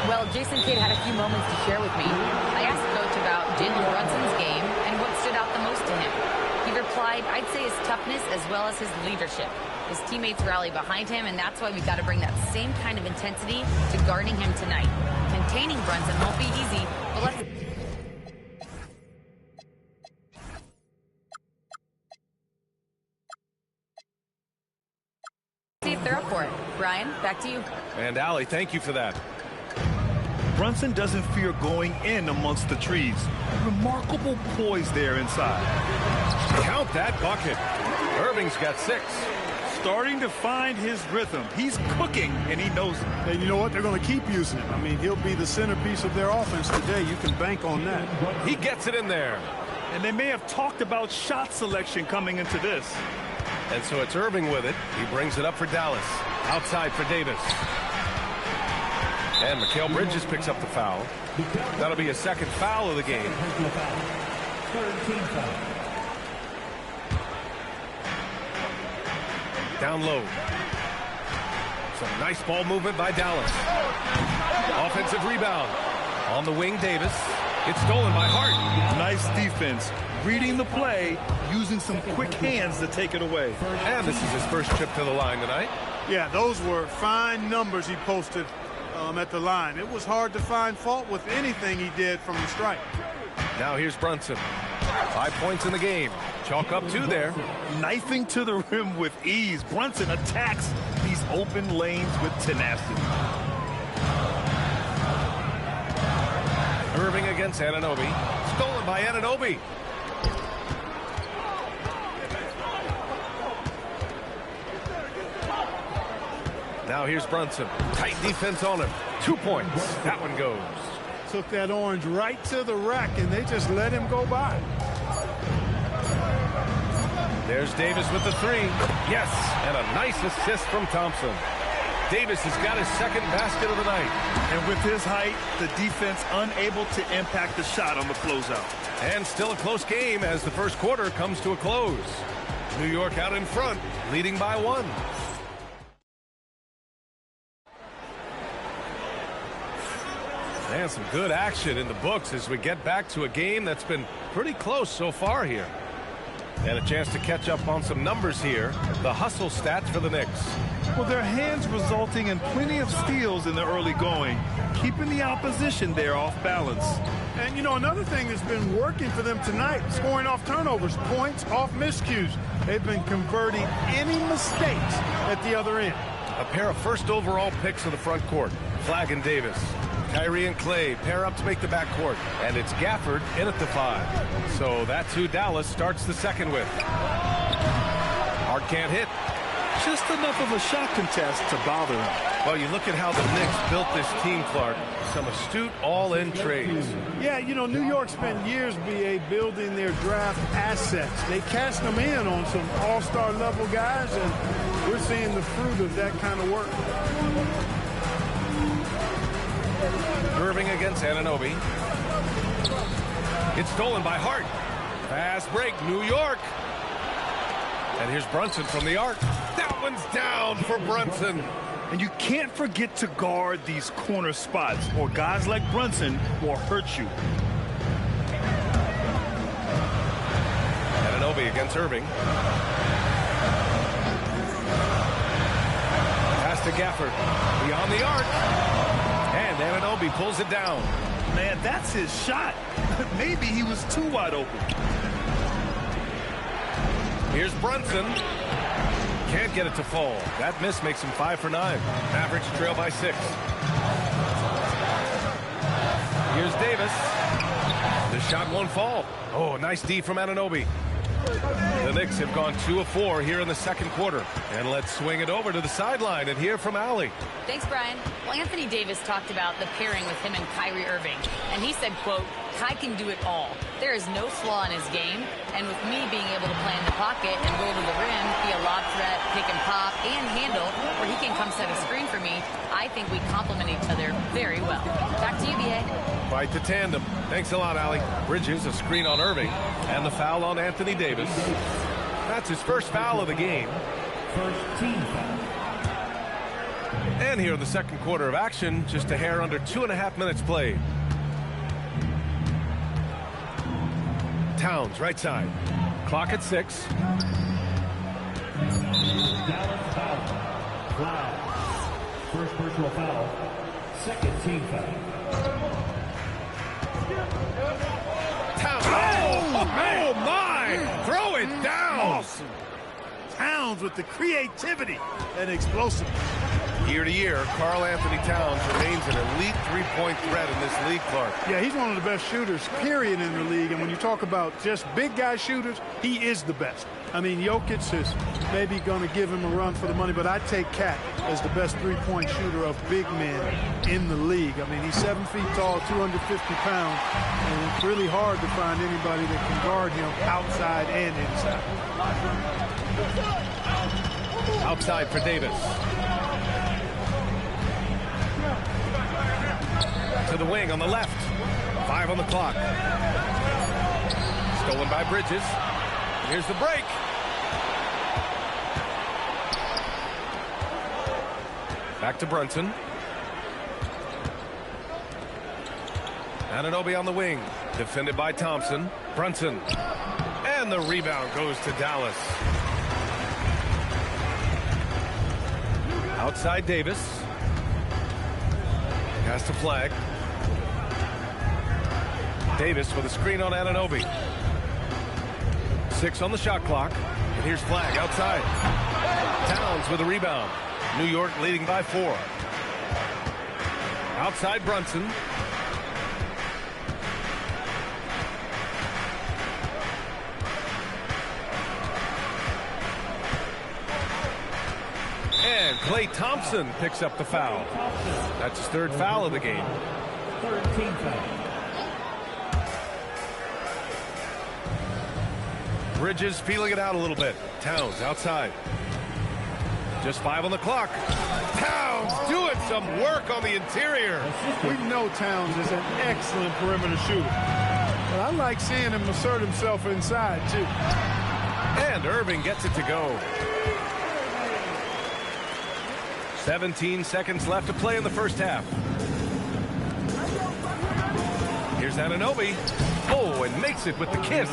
S7: Well, Jason Kidd had a few moments to share with me. I asked Coach about Jalen Brunson's game and what stood out the most to him. He replied, I'd say his toughness as well as his leadership. His teammates rally behind him, and that's why we've got to bring that same kind of intensity to guarding him tonight. Containing Brunson won't be easy, but let's see if they're up for it. Brian, back to you.
S10: And Allie, thank you for that.
S11: Brunson doesn't fear going in amongst the trees. Remarkable poise there inside.
S10: Count that bucket. Irving's got 6.
S11: Starting to find his rhythm. He's cooking, and he knows it.
S16: And you know what? They're going to keep using him. I mean, he'll be the centerpiece of their offense today. You can bank on that.
S10: He gets it in there.
S11: And they may have talked about shot selection coming into this.
S10: And so it's Irving with it. He brings it up for Dallas. Outside for Davis. And Mikal Bridges picks up the foul. That'll be his second foul of the game. Down low. Some nice ball movement by Dallas. Offensive rebound. On the wing, Davis. It's stolen by Hart.
S11: Nice defense. Reading the play, using some quick hands to take it away.
S10: And this is his first trip to the line tonight.
S16: Yeah, those were fine numbers he posted at the line. It was hard to find fault with anything he did from the stripe.
S10: Now here's Brunson. 5 points in the game. Chalk up 2 there.
S11: Knifing to the rim with ease. Brunson attacks these open lanes with tenacity.
S10: Irving against Anunoby. Stolen by Anunoby. Now here's Brunson. Tight defense on him. 2 points. That one goes.
S16: Took that orange right to the rack, and they just let him go by.
S10: There's Davis with the 3. Yes, and a nice assist from Thompson. Davis has got his second basket of the night.
S11: And with his height, the defense unable to impact the shot on the closeout.
S10: And still a close game as the first quarter comes to a close. New York out in front, leading by 1. And some good action in the books as we get back to a game that's been pretty close so far here. And a chance to catch up on some numbers here. The hustle stats for the Knicks.
S11: Well, their hands resulting in plenty of steals in the early going, keeping the opposition there off balance.
S16: And, you know, another thing that's been working for them tonight, scoring off turnovers, points off miscues. They've been converting any mistakes at the other end.
S10: A pair of first overall picks in the front court. Flagg and Davis. Kyrie and Clay pair up to make the backcourt. And it's Gafford in at the 5. So that's who Dallas starts the second with. Hart can't hit.
S11: Just enough of a shot contest to bother him.
S10: Well, you look at how the Knicks built this team, Clark. Some astute all-in trades.
S16: Yeah, you know, New York spent years, B.A., building their draft assets. They cast them in on some all-star level guys, and we're seeing the fruit of that kind of work.
S10: Irving against Anunoby. It's stolen by Hart. Fast break, New York. And here's Brunson from the arc. That one's down for Brunson.
S11: And you can't forget to guard these corner spots, or guys like Brunson will hurt you.
S10: Anunoby against Irving. Pass to Gafford. Beyond the arc. And Anunoby pulls it down.
S11: Man, that's his shot. Maybe he was too wide open.
S10: Here's Brunson. Can't get it to fall. That miss makes him 5 for 9. Mavericks trail by 6. Here's Davis. The shot won't fall. Oh, nice D from Anunoby. The Knicks have gone 2 of 4 here in the second quarter. And let's swing it over to the sideline and hear from Allie.
S7: Thanks, Brian. Well, Anthony Davis talked about the pairing with him and Kyrie Irving. And he said, quote, Kai can do it all. There is no flaw in his game. And with me being able to play in the pocket and roll to the rim, be a lob threat, pick and pop, and handle, where he can come set a screen for me, I think we complement each other very well. Back to you, B.A.
S10: Quite the tandem. Thanks a lot, Allie. Bridges, a screen on Irving. And the foul on Anthony Davis. That's his first foul of the game.
S8: First team foul.
S10: And here in the second quarter of action, just a hair under 2.5 minutes played. Towns, right side. Clock at 6.
S8: Dallas foul. First personal foul. Second team foul.
S10: Oh, my! Throw it down!
S11: Awesome. Towns with the creativity and explosiveness.
S10: Year to year, Karl Anthony Towns remains an elite three-point threat in this league, Clark.
S16: Yeah, he's one of the best shooters, period, in the league. And when you talk about just big guy shooters, he is the best. I mean, Jokic is maybe going to give him a run for the money, but I take Cat as the best three-point shooter of big men in the league. I mean, he's 7 feet tall, 250 pounds, and it's really hard to find anybody that can guard him outside and inside.
S10: Outside for Davis. To the wing on the left. 5 on the clock. Stolen by Bridges. Here's the break. Back to Brunson. Anunoby on the wing. Defended by Thompson. Brunson. And the rebound goes to Dallas. Outside Davis. Pass to Flag. Davis with a screen on Anunoby. 6 on the shot clock. And here's Flag outside. Towns with a rebound. New York leading by 4. Outside Brunson. And Klay Thompson picks up the foul. That's his 3rd foul of the game.
S8: 3rd team foul.
S10: Bridges feeling it out a little bit. Towns outside. Just 5 on the clock. Towns doing some work on the interior.
S16: We know Towns is an excellent perimeter shooter. But I like seeing him assert himself inside, too.
S10: And Irving gets it to go. 17 seconds left to play in the first half. Here's Anunoby. Oh, and makes it with the kiss.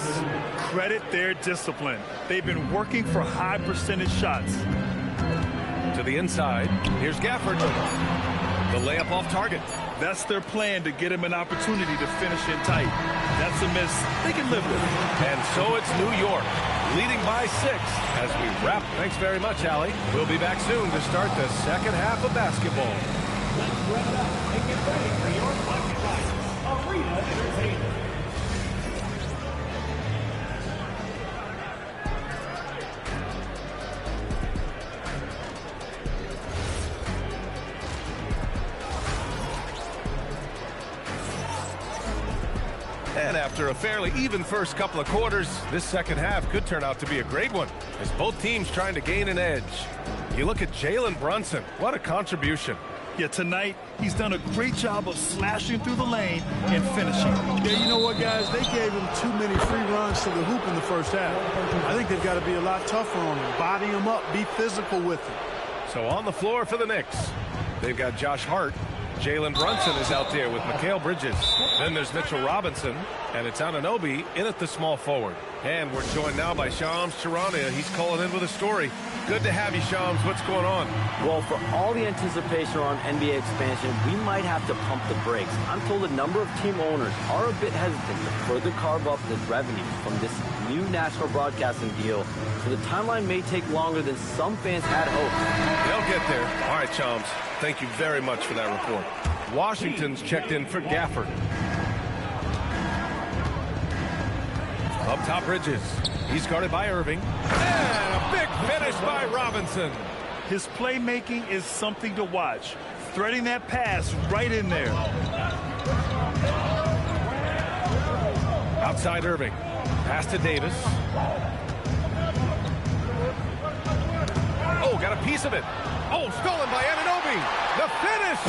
S11: Credit their discipline. They've been working for high percentage shots.
S10: To the inside. Here's Gafford. The layup off target.
S11: That's their plan, to get him an opportunity to finish in tight. That's a miss they can live with.
S10: And so it's New York, leading by 6 as we wrap. Thanks very much, Allie. We'll be back soon to start the second half of basketball.
S8: Let's wrap it up and get ready for your Bucket Riders Arena Entertainment.
S10: And after a fairly even first couple of quarters, this second half could turn out to be a great one as both teams trying to gain an edge. You look at Jalen Brunson. What a contribution.
S11: Yeah, tonight he's done a great job of slashing through the lane and finishing.
S16: Yeah, you know what, guys? They gave him too many free runs to the hoop in the first half. I think they've got to be a lot tougher on him. Body him up. Be physical with him.
S10: So on the floor for the Knicks, they've got Josh Hart. Jalen Brunson is out there with Mikal Bridges. Then there's Mitchell Robinson, and it's Anunoby in at the small forward. And we're joined now by Shams Charania. He's calling in with a story. Good to have you, Shams. What's going on?
S9: Well, for all the anticipation around NBA expansion, we might have to pump the brakes. I'm told a number of team owners are a bit hesitant to further carve up the revenue from this new national broadcasting deal, so the timeline may take longer than some fans had hoped.
S10: They'll get there. All right, Shams. Thank you very much for that report. Washington's checked in for Gafford. Up top, Bridges. He's guarded by Irving. And a big finish by Robinson.
S11: His playmaking is something to watch. Threading that pass right in there.
S10: Outside Irving. Pass to Davis. Oh, got a piece of it. Oh, stolen by Anunoby. The finish.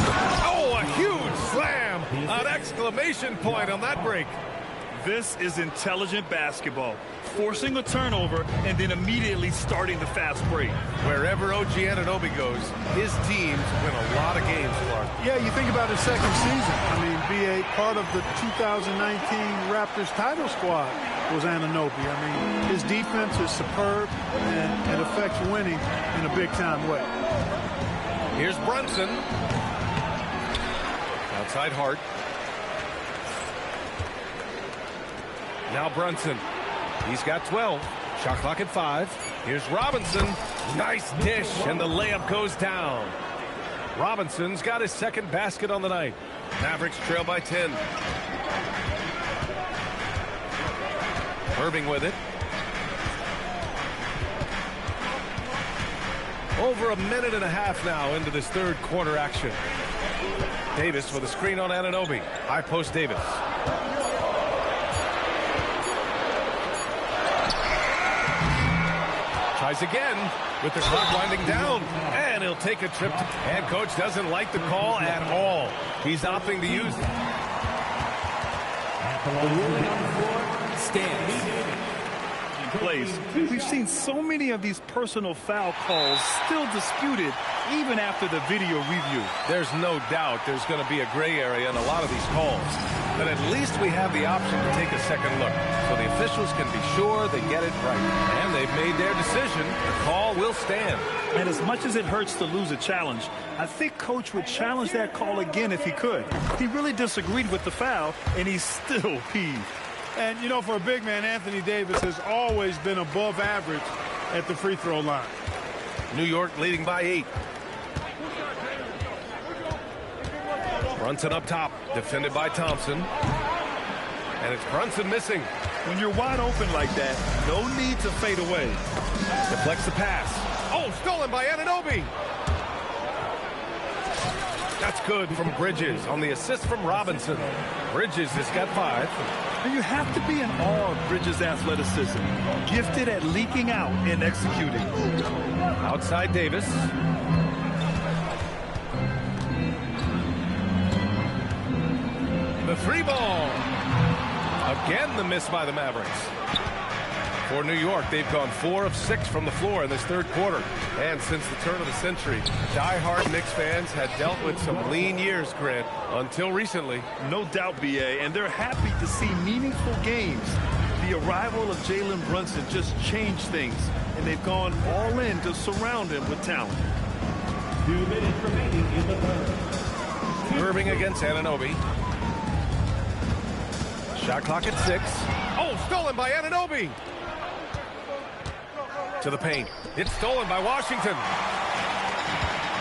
S10: Oh, a huge slam. An exclamation point on that break.
S11: This is intelligent basketball. Forcing a turnover and then immediately starting the fast break.
S10: Wherever OG Anunoby goes, his teams win a lot of games, Clark.
S16: Yeah, you think about his second season. I mean, be a part of the 2019 Raptors title squad was Anunoby. I mean, his defense is superb and it affects winning in a big-time way.
S10: Here's Brunson. Outside Hart. Now Brunson. He's got 12. Shot clock at 5. Here's Robinson. Nice dish, and the layup goes down. Robinson's got his second basket on the night. Mavericks trail by 10. Irving with it. Over a minute and a half now into this third quarter action. Davis with a screen on Anunoby. High post Davis. Tries again with the clock winding down. And he'll take a trip. And coach doesn't like the call at all. He's opting to use it.
S11: Stands. Plays. We've seen so many of these personal foul calls still disputed even after the video review.
S10: There's no doubt there's going to be a gray area in a lot of these calls. But at least we have the option to take a second look so the officials can be sure they get it right. And they've made their decision. The call will stand.
S11: And as much as it hurts to lose a challenge, I think Coach would challenge that call again if he could. He really disagreed with the foul, and he's still peeved.
S16: And, you know, for a big man, Anthony Davis has always been above average at the free throw line.
S10: New York leading by 8. Brunson up top, defended by Thompson. And it's Brunson missing.
S11: When you're wide open like that, no need to fade away.
S10: Deflects the pass. Oh, stolen by Anunoby. That's good from Bridges on the assist from Robinson. Bridges has got 5.
S11: And you have to be in awe of Bridges' athleticism. Gifted at leaking out and executing.
S10: Outside Davis. The 3 ball. Again the miss by the Mavericks. For New York, they've gone 4 of 6 from the floor in this third quarter. And since the turn of the century, die-hard Knicks fans had dealt with some lean years, Grant, until recently.
S11: No doubt, B.A., and they're happy to see meaningful games. The arrival of Jalen Brunson just changed things, and they've gone all in to surround him with talent.
S8: 2 minutes remaining in the third.
S10: Irving against Anunoby. Shot clock at 6. Oh, stolen by Anunoby. To the paint. It's stolen by Washington.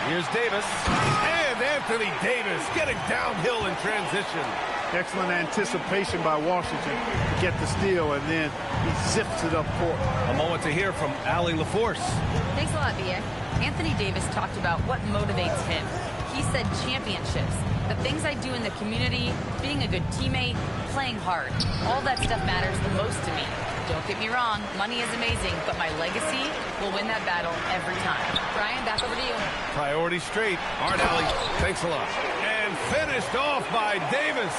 S10: Here's Davis. And Anthony Davis getting downhill in transition.
S16: Excellent anticipation by Washington to get the steal, and then he zips it up court.
S10: A moment to hear from Allie LaForce.
S7: Thanks a lot, B.A. Anthony Davis talked about what motivates him. He said championships. The things I do in the community, being a good teammate, playing hard. All that stuff matters the most to me. Don't get me wrong, money is amazing, but my legacy will win that battle every time. Brian, back over to you.
S10: Priority straight. All right, Allie, thanks a lot. And finished off by Davis.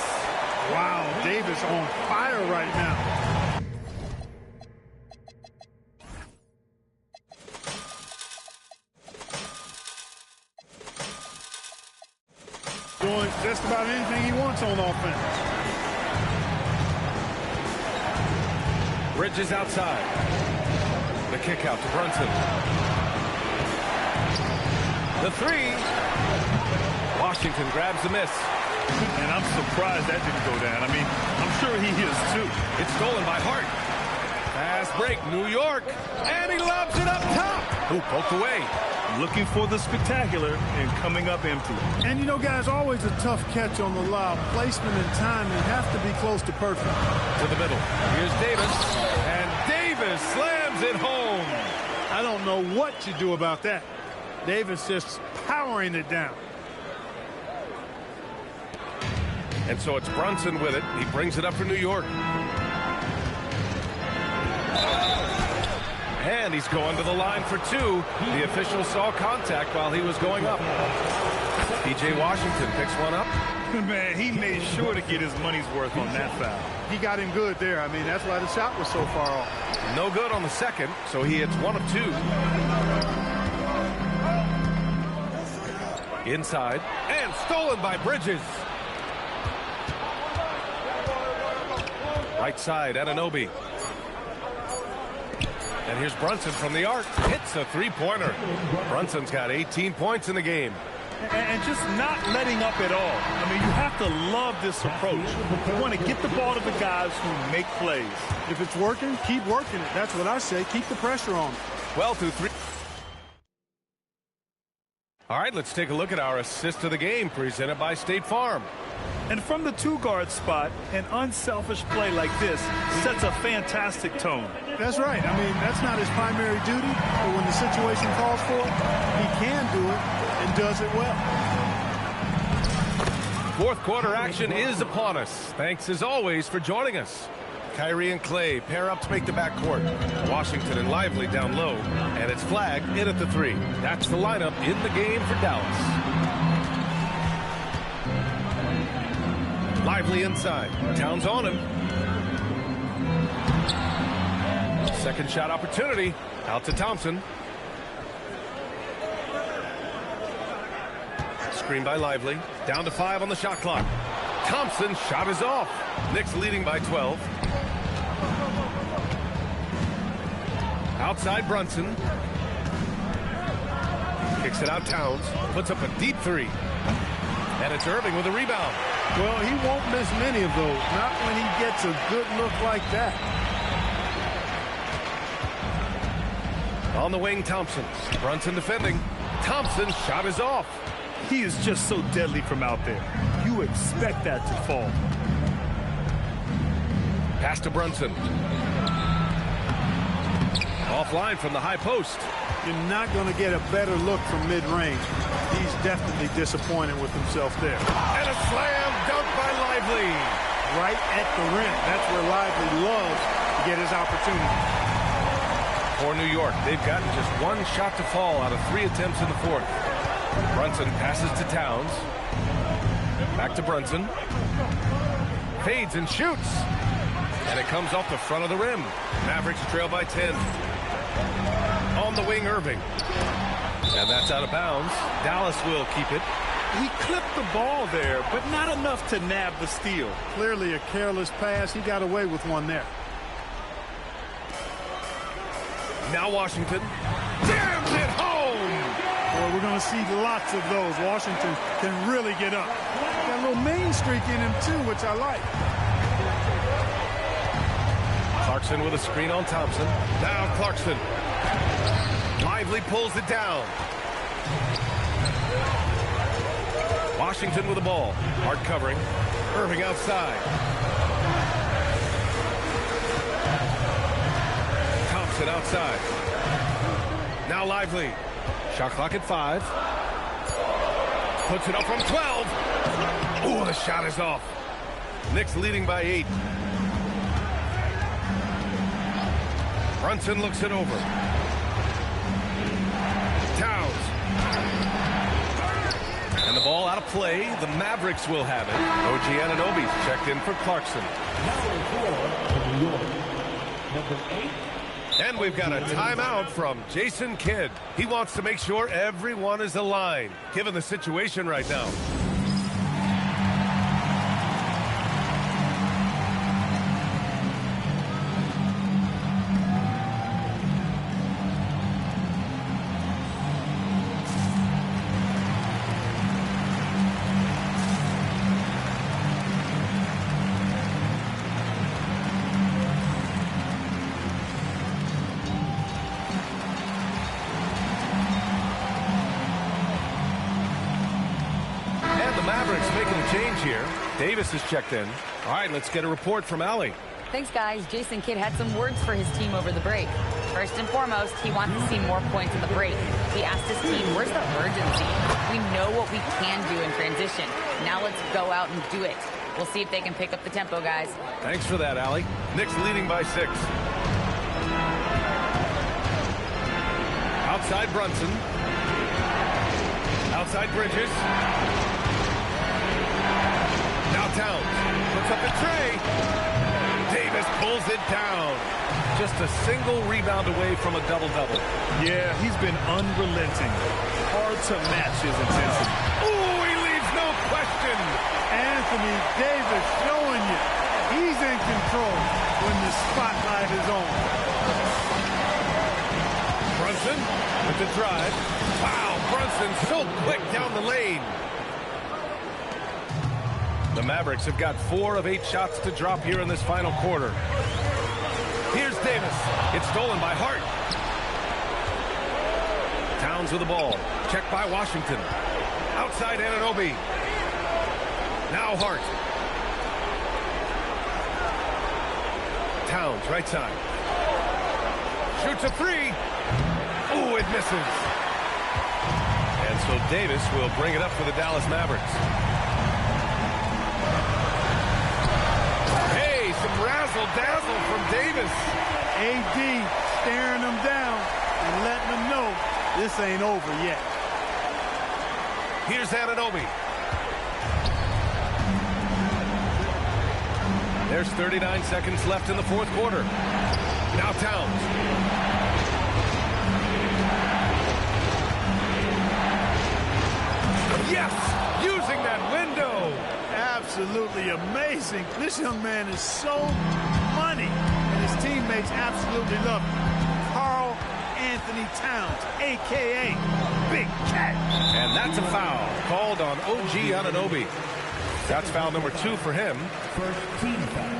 S16: Wow, Davis on fire right now. Doing just about anything he wants on offense.
S10: Bridges outside. The kick out to Brunson. The 3. Washington grabs the miss.
S11: And I'm surprised that didn't go down. I mean, I'm sure he is too.
S10: It's stolen by Hart. Fast break, New York. And he lobs it up top. Who poked away.
S11: Looking for the spectacular and coming up empty.
S16: And, you know, guys, always a tough catch on the lob. Placement and timing have to be close to perfect.
S10: To the middle. Here's Davis. And Davis slams it home.
S16: I don't know what you do about that. Davis just powering it down.
S10: And so it's Brunson with it. He brings it up for New York. And he's going to the line for 2. The official saw contact while he was going up. P.J. Washington picks one up.
S11: Man, he made sure to get his money's worth on that foul.
S16: He got him good there. I mean, that's why the shot was so far off.
S10: No good on the second, so he hits 1 of 2. Inside. And stolen by Bridges. Right side, Anunoby. And here's Brunson from the arc. Hits a 3-pointer. Brunson's got 18 points in the game.
S11: and just not letting up at all. I mean, you have to love this approach. You want to get the ball to the guys who make plays.
S16: If it's working, keep working it. That's what I say. Keep the pressure on it.
S10: Well, through 3. All right, let's take a look at our assist of the game presented by State Farm.
S11: And from the 2-guard spot, an unselfish play like this sets a fantastic tone.
S16: That's right. I mean, that's not his primary duty, but when the situation calls for it, he can do it and does it well.
S10: Fourth quarter action is upon us. Thanks as always for joining us. Kyrie and Clay pair up to make the backcourt. Washington and Lively down low, and it's Flag in at the 3. That's the lineup in the game for Dallas. Lively inside. Towns on him. Second shot opportunity. Out to Thompson. Screen by Lively. Down to 5 on the shot clock. Thompson shot is off. Knicks leading by 12. Outside Brunson. Kicks it out Towns. Puts up a deep 3. And it's Irving with a rebound.
S16: Well, he won't miss many of those. Not when he gets a good look like that.
S10: On the wing, Thompson. Brunson defending. Thompson's shot is off.
S11: He is just so deadly from out there. You expect that to fall.
S10: Pass to Brunson. Offline from the high post.
S16: You're not going to get a better look from mid-range. He's definitely disappointed with himself there.
S10: And a slam dunk by Lively.
S16: Right at the rim. That's where Lively loves to get his opportunity.
S10: For New York, they've gotten just 1 shot to fall out of 3 attempts in the fourth. Brunson passes to Towns. Back to Brunson. Fades and shoots. And it comes off the front of the rim. Mavericks trail by 10. On the wing, Irving. And that's out of bounds. Dallas will keep it.
S11: He clipped the ball there, but not enough to nab the steal.
S16: Clearly a careless pass. He got away with one there.
S10: Now Washington jams it home.
S16: Boy, we're going to see lots of those. Washington can really get up. Got a little main streak in him, too, which I like.
S10: Clarkson with a screen on Thompson. Now Clarkson. Lively pulls it down. Washington with the ball. Hard covering. Irving outside. Thompson outside. Now Lively. Shot clock at 5. Puts it up from 12. Ooh, the shot is off. Knicks leading by 8. Brunson looks it over. Towns. And the ball out of play. The Mavericks will have it. OG Anunoby's checked in for Clarkson. And we've got a timeout from Jason Kidd. He wants to make sure everyone is aligned, given the situation right now. Davis is checked in. All right, let's get a report from Allie.
S7: Thanks, guys. Jason Kidd had some words for his team over the break. First and foremost, he wants to see more points in the break. He asked his team, where's the urgency? We know what we can do in transition. Now let's go out and do it. We'll see if they can pick up the tempo, guys.
S10: Thanks for that, Allie. Knicks leading by 6. Outside Brunson. Outside Bridges. Now Towns puts up a tray. Davis pulls it down. Just a single rebound away from a double-double.
S11: Yeah, he's been unrelenting. Hard to match his intensity.
S10: Ooh, he leaves no question.
S16: Anthony Davis showing you he's in control when the spotlight is on.
S10: Brunson with the drive. Wow, Brunson so quick down the lane. The Mavericks have got 4 of 8 shots to drop here in this final quarter. Here's Davis. It's stolen by Hart. Towns with the ball. Checked by Washington. Outside Anunoby. Now Hart. Towns, right side. Shoots a 3. Ooh, it misses. And so Davis will bring it up for the Dallas Mavericks. Hey, some razzle-dazzle from Davis.
S16: AD staring them down and letting them know this ain't over yet.
S10: Here's Anunoby. There's 39 seconds left in the fourth quarter. Now Towns. Yes! Using that window!
S16: Absolutely amazing. This young man is so money, and his teammates absolutely love him. Karl Anthony Towns, a.k.a. Big Cat.
S10: And that's a foul called on OG Anunoby. That's foul number 2 for him.
S8: First team foul.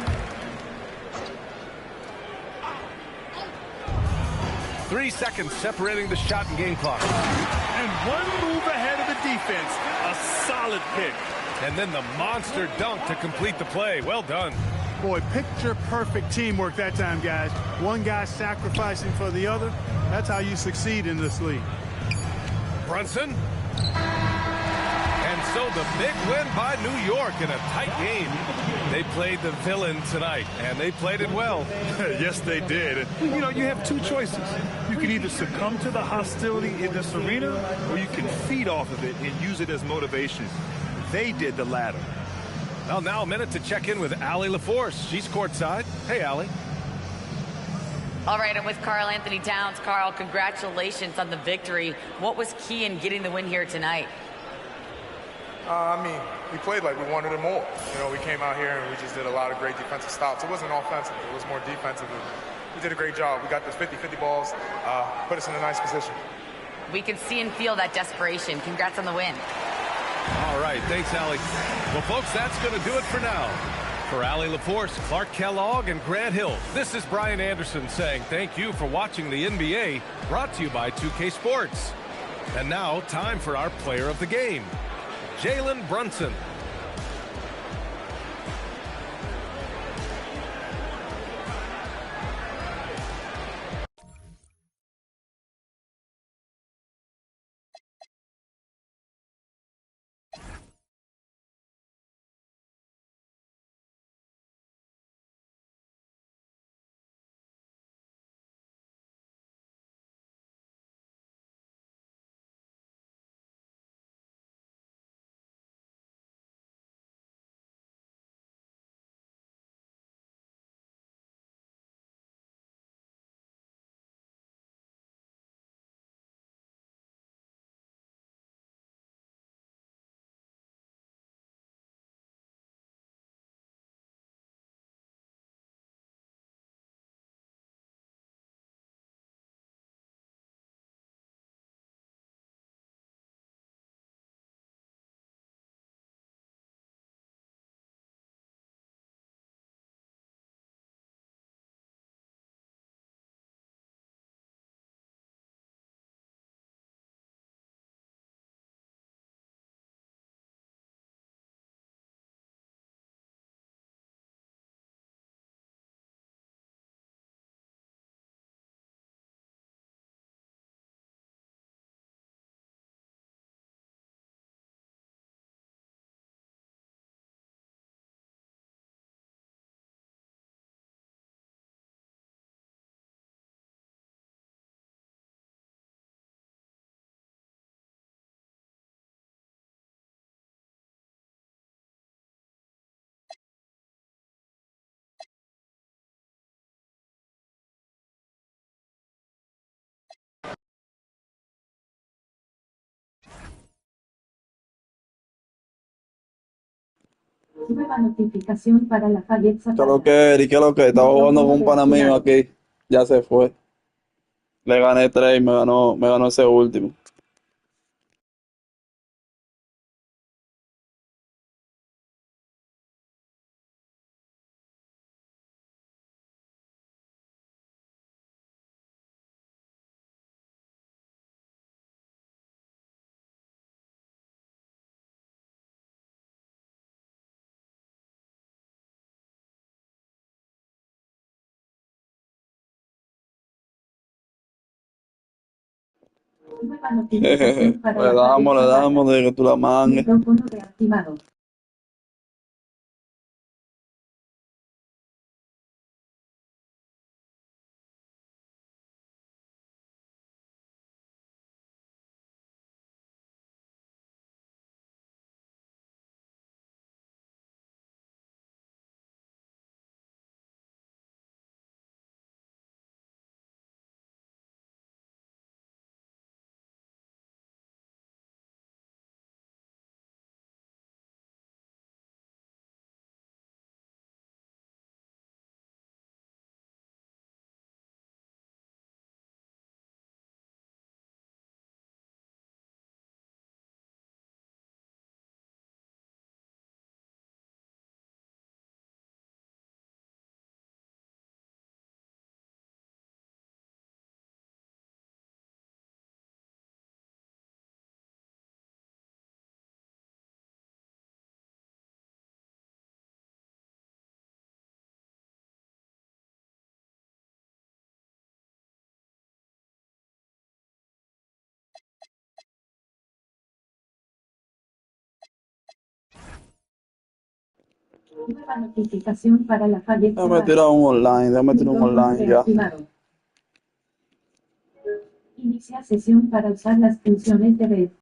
S10: 3 seconds separating the shot and game clock.
S11: And one move ahead of the defense. A solid pick.
S10: And then the monster dunk to complete the play. Well done.
S16: Boy, picture perfect teamwork that time, guys. One guy sacrificing for the other. That's how you succeed in this league.
S10: Brunson. And so the big win by New York in a tight game. They played the villain tonight, and they played it well.
S11: Yes, they did. You know, you have 2 choices. You can either succumb to the hostility in this arena, or you can feed off of it and use it as motivation. They did the latter.
S10: Well, now a minute to check in with Allie LaForce. She's courtside. Hey, Allie.
S7: All right, I'm with Karl Anthony Towns. Karl, congratulations on the victory. What was key in getting the win here tonight?
S17: I mean, we played like we wanted it more. You know, we came out here and we just did a lot of great defensive stops. It wasn't offensive. It was more defensive. We did a great job. We got those 50-50 balls, put us in a nice position.
S7: We can see and feel that desperation. Congrats on the win.
S10: All right, thanks, Allie. Well, folks, that's going to do it for now. For Allie LaForce, Clark Kellogg, and Grant Hill, this is Brian Anderson saying thank you for watching the NBA, brought to you by 2K Sports. And now, time for our player of the game, Jalen Brunson.
S1: Nueva notificación para la Fayette.
S18: ¿Qué es lo que, Eric? ¿Qué es lo que? Estaba jugando con un pana mío aquí. Ya se fue.
S2: Le gané 3 y me ganó ese último.
S1: Nueva notificación para la
S2: Le damos de que tú la mangues.
S1: micrófono reactivado. Nueva notificación para la falla.
S2: Déjame tirar un online, ya.
S1: Inicia sesión para usar las funciones de red.